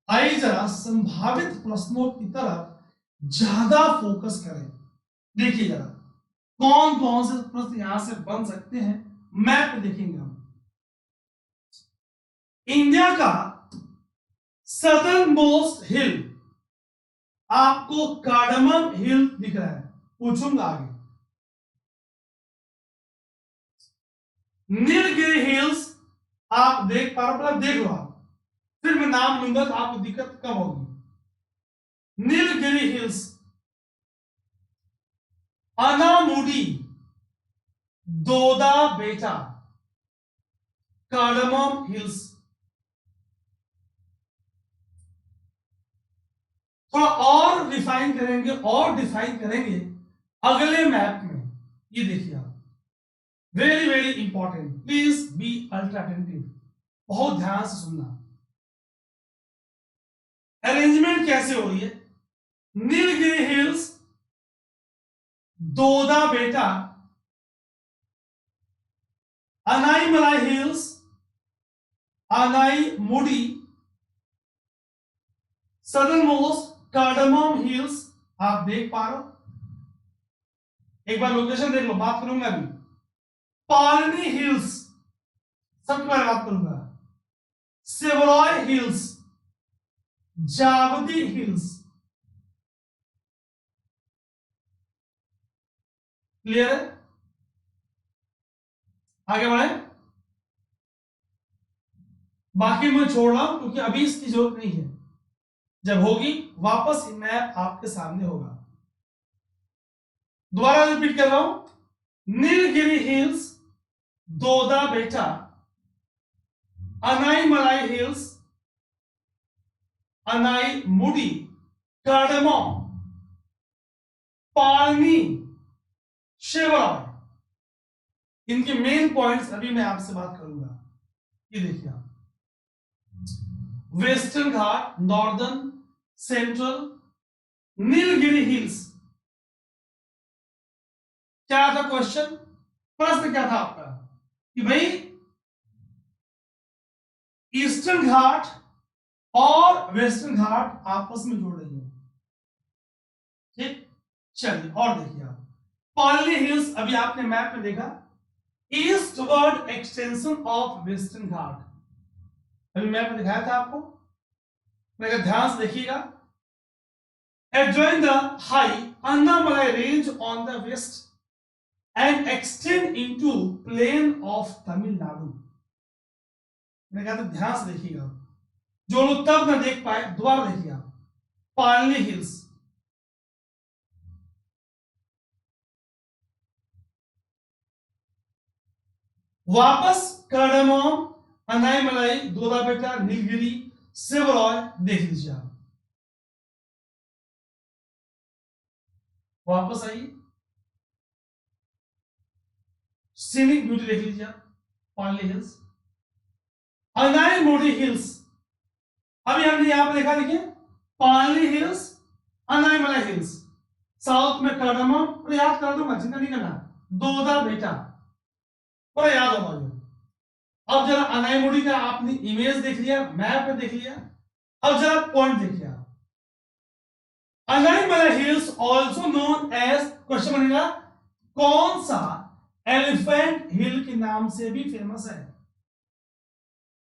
आइए जरा संभावित प्रश्नों की तरफ ज्यादा फोकस करें. देखिए जरा कौन कौन से प्रश्न यहां से बन सकते हैं, मैप देखेंगे हम. इंडिया का सदर्न मोस्ट हिल, आपको कार्डमम हिल दिख रहा है, पूछूंगा आगे. नीलगिरी हिल्स आप देख पा रहे हो, देख लो आप, फिर मैं नाम लूंगा तो आपको दिक्कत कम होगी. नीलगिरी हिल्स, अनामुडी, दोदा बेटा, कार्डमम हिल्स. थोड़ा और डिफाइन करेंगे अगले मैप में. ये देखिए आप, very very important, please be ultra attentive, बहुत ध्यान से सुनना. अरेंजमेंट कैसे हो रही है? नीलगिरी हिल्स, दोदा बेटा, अनाईमलाई हिल्स, अनाई मुडी, सदर्न मोस्ट कार्डमम हिल्स। आप देख पा रहे हो, एक बार लोकेशन देख लो, बात करूंगा अभी। पालनी हिल्स, सबके बारे में बात करूंगा। Shevaroy hills, Javadi hills. Clear है? आगे बढ़े। बाकी मैं छोड़ रहा हूं क्योंकि अभी इसकी जरूरत नहीं है, जब होगी वापस मैप आपके सामने होगा। दोबारा रिपीट कर रहा हूं। नीलगिरी हिल्स, दोदा बेटा, अनाईमलाई हिल्स, अनाई मुडी, कार्डमम, पालनी, शेवरॉय। इनके मेन पॉइंट्स अभी मैं आपसे बात करूंगा। ये देखिए आप, वेस्टर्न घाट, नॉर्दर्न, सेंट्रल, नीलगिरी हिल्स। क्या था क्वेश्चन, प्रश्न क्या था आपका कि भाई ईस्टर्न घाट और वेस्टर्न घाट आपस में जोड़ रही हो। ठीक, चलिए और देखिए आप, पालनी हिल्स अभी आपने मैप में देखा, ईस्टवर्ड एक्सटेंशन ऑफ वेस्टर्न घाट, अभी मैप में दिखाया था आपको, अगर ध्यान से देखिएगा। Adjoin the high Annamalai range on the west and extend into plain of Tamil Nadu। मैंने कहा था ध्यान से देखिएगा, जो लोग तब ना देख पाए दोबारा देखिए आप। पालनी हिल्स, वापस कार्डमम, अनाईमलाई, दोदा बेटा, नीलगिरी, सेवरॉय देख लीजिए आप। वापस आइए, सीनिक ब्यूटी देख लीजिए आप, पालनी हिल्स, अनाई मोडी हिल्स। अभी हमने यहां पर देखा, देखिए पालनी हिल्स, अनाईमलाई हिल्स, साउथ में कार्डमम, और याद कर दूंगा, चिंता नहीं करना, दोदा बेटा, पूरा याद होगा ये। अब जरा अनाईमुडी का आपने इमेज देख लिया, मैप में देख लिया, अब जरा पॉइंट देखिए आप। Anaimalai hills also known as, question बनेगा कौन सा एलिफेंट हिल के नाम से भी फेमस है?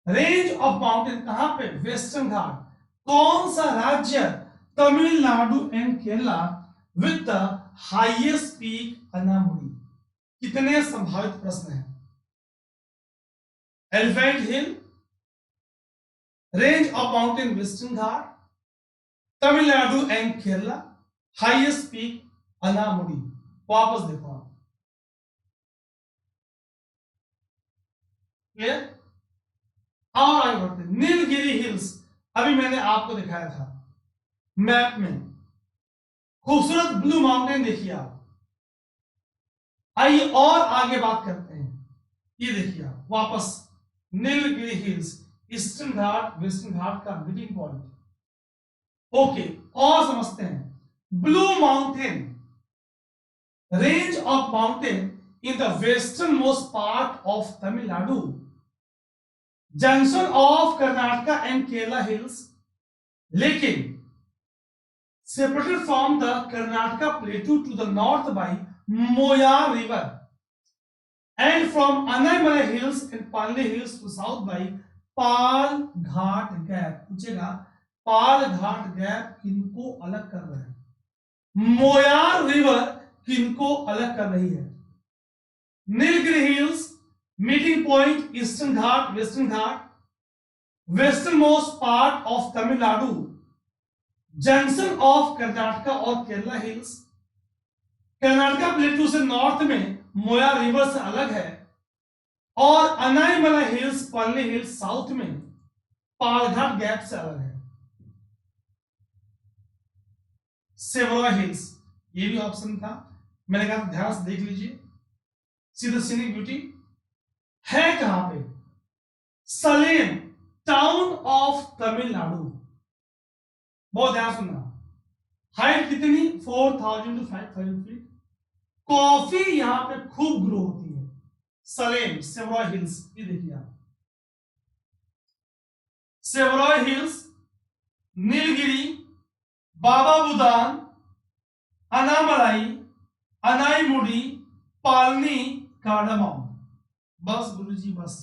रेंज ऑफ माउंटेन कहां पे? वेस्टर्न घाट। कौन सा राज्य? Tamil Nadu and Kerala with the highest peak Anamudi. कितने संभावित प्रश्न हैं? Elephant hill, range of mountain western Ghat, Tamil Nadu and Kerala, highest peak Anamudi. वापस देखो आप, क्लियर? और आगे बढ़ते, नीलगिरी हिल्स अभी मैंने आपको दिखाया था मैप में, खूबसूरत ब्लू माउंटेन देखिए आप। आइए और आगे बात करते हैं, ये देखिए आप वापस Nilgiri hills, eastern Ghat western घाट का मीटिंग पॉइंट। ओके, और समझते हैं, blue mountain, range of mountain in the western most part of Tamil Nadu, junction of Karnataka and Kerala hills, लेकिन separated from the Karnataka plateau to the north by Moyar river and from Anaimalai hills and Palni hills to south by Pal Ghat gap. पूछेगा पाल घाट gap किनको अलग कर रहा है? Moyar river किनको अलग कर रही है? Nilgiri hills, meeting point eastern Ghat western Ghat, western most part of Tamil Nadu, junction of Karnataka और केरला हिल्स, कर्नाटका प्लेटू से नॉर्थ में मोया रिवर से अलग है, और अनाईमलाई हिल्स पालनी हिल्स साउथ में पालघाट गैप से अलग है। सेवरॉय हिल्स ये भी ऑप्शन था, मैंने कहा ध्यान से देख लीजिए। सीधा सीनिक ब्यूटी है कहां पे? सलेम टाउन ऑफ तमिलनाडु, बहुत ध्यान सुनना। हाइट कितनी? 4000 to 5000 फीट। कॉफी यहां पे खूब ग्रो होती है। सलेम, सेवरॉय हिल्स, ये देखिए आप, सेवरॉय हिल्स, नीलगिरी, बाबा बुदान, अनामलाई, अनाईमुडी, पालनी, कार्डामम। बस गुरुजी बस,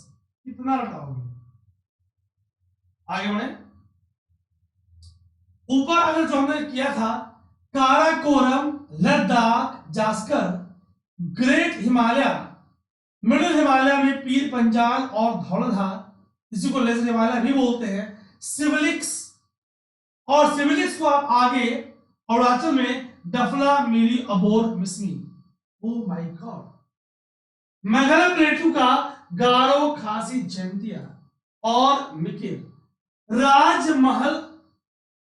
कितना रटाओगे? आगे बढ़े। ऊपर अगर जो हमने किया था, काराकोरम, लद्दाख, जास्कर, ग्रेट हिमालय, मिडिल हिमालय में पीर पंजाल और धौलाधार, इसी को लेजर हिमालय भी बोलते हैं, सिविलिक्स, और सिविलिक्स को आप आगे अरुणाचल में Dafla, Miri, Abor, Mishmi. Oh my god. Meghalaya plateau का गारो, खासी, जैंतिया और मिकिर। राजमहल,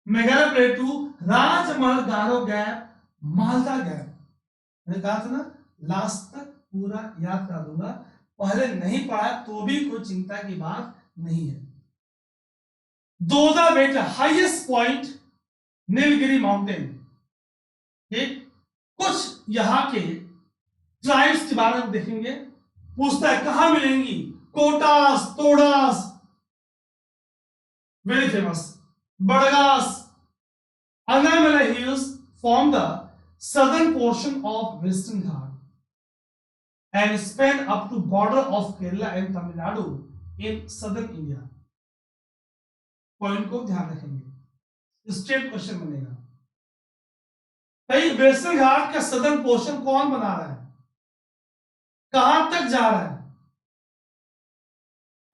मेघालय प्लेटू, राजमहल, गारो गैप, मालदा गैप। मैंने कहा था ना लास्ट तक पूरा याद करा दूंगा, पहले नहीं पढ़ा तो भी कोई चिंता की बात नहीं है। दोदा बेटा, हाईएस्ट पॉइंट नीलगिरी माउंटेन। ठीक, कुछ यहां के ट्राइब्स के बारे में देखेंगे। पूछता है कहां मिलेंगी? Kotas, Todas, very famous, Badagas, Anamalai hills form the southern portion of Western Ghat and span up to border of Kerala and Tamil Nadu in southern India. Point को ध्यान रखेंगे, स्ट्रेट क्वेश्चन बनेगा। भाई वेस्टर्न घाट का सदर्न पोर्शन कौन बना रहा है? कहां तक जा रहा है?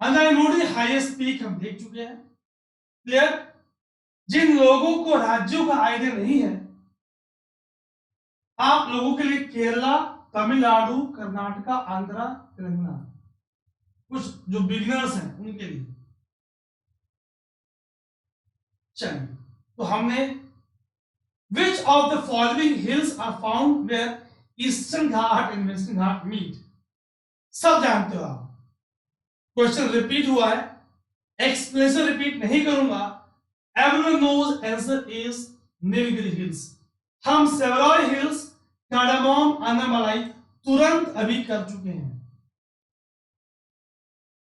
अनाईमुडी हाईएस्ट पीक हम देख चुके हैं, क्लियर। जिन लोगों को राज्यों का आइडिया नहीं है, आप लोगों के लिए केरला, तमिलनाडु, कर्नाटका, आंध्रा, तेलंगाना, कुछ जो बिगिनर्स हैं उनके लिए। चलिए, तो हमने which of the following hills are found where Eastern Ghat and Western Ghat meet, सब जानते हो आप। क्वेश्चन रिपीट हुआ है, एक्सप्लेनेशन रिपीट नहीं करूंगा। Everyone knows answer is Nilgiri Hills. हम सेवरॉय हिल्स, कार्डामम, अनामलाई तुरंत अभी कर चुके हैं।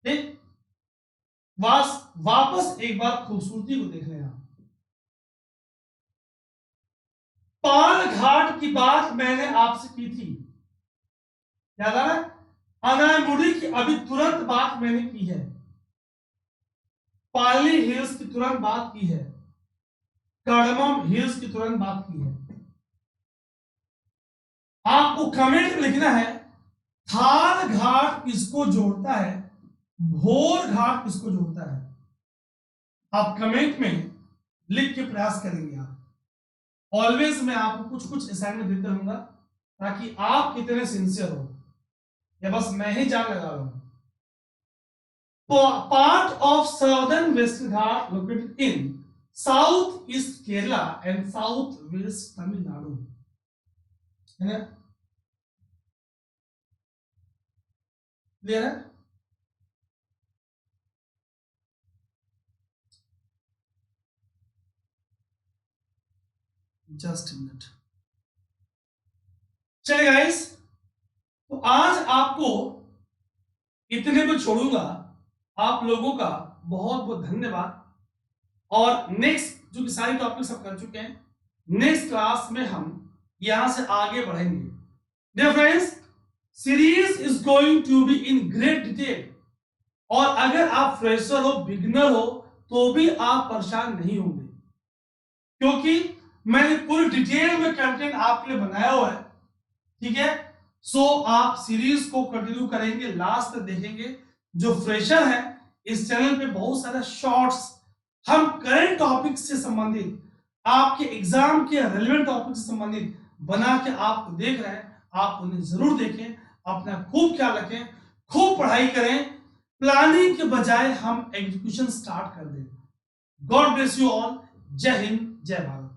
ठीक, वापस एक बार खूबसूरती को देख लेना। पाल घाट की बात मैंने आपसे की थी, याद आ रहा है? अनाईमुडी की अभी तुरंत बात मैंने की है, पालनी हिल्स की तुरंत बात की है, कार्डामम हिल्स की तुरंत बात की है। आपको कमेंट में लिखना है थाल घाट किसको जोड़ता है, भोर घाट किसको जोड़ता है। आप कमेंट में लिख के प्रयास करेंगे। आप ऑलवेज मैं आपको कुछ कुछ असाइनमेंट देता रहूंगा ताकि आप कितने सिंसियर हो, या बस मैं ही जान लगा रहा हूं। Part of southern western Ghat located in south east Kerala and south west Tamil Nadu, है ना? क्लियर है? Just minute. चलिए गाइस, तो आज आपको इतने पे छोड़ूंगा। आप लोगों का बहुत बहुत धन्यवाद। और नेक्स्ट जो कि सारी टॉपिक सब कर चुके हैं, नेक्स्ट क्लास में हम यहां से आगे बढ़ेंगे। Dear friends, series is going to be in great detail, और अगर आप फ्रेशर हो, बिगिनर हो, तो भी आप परेशान नहीं होंगे, क्योंकि मैंने पूरी डिटेल में कंटेंट आपके लिए बनाया हुआ है। ठीक है, सो आप सीरीज को कंटिन्यू करेंगे, लास्ट तक देखेंगे। जो फ्रेशर है, इस चैनल पे बहुत सारे शॉर्ट्स हम करंट टॉपिक से संबंधित, आपके एग्जाम के रेलेवेंट टॉपिक से संबंधित बना के आप देख रहे हैं। आप उन्हें जरूर देखें, अपना खूब ख्याल रखें, खूब पढ़ाई करें। प्लानिंग के बजाय हम एग्जीक्यूशन स्टार्ट कर दें। God bless you all. जय हिंद, जय भारत।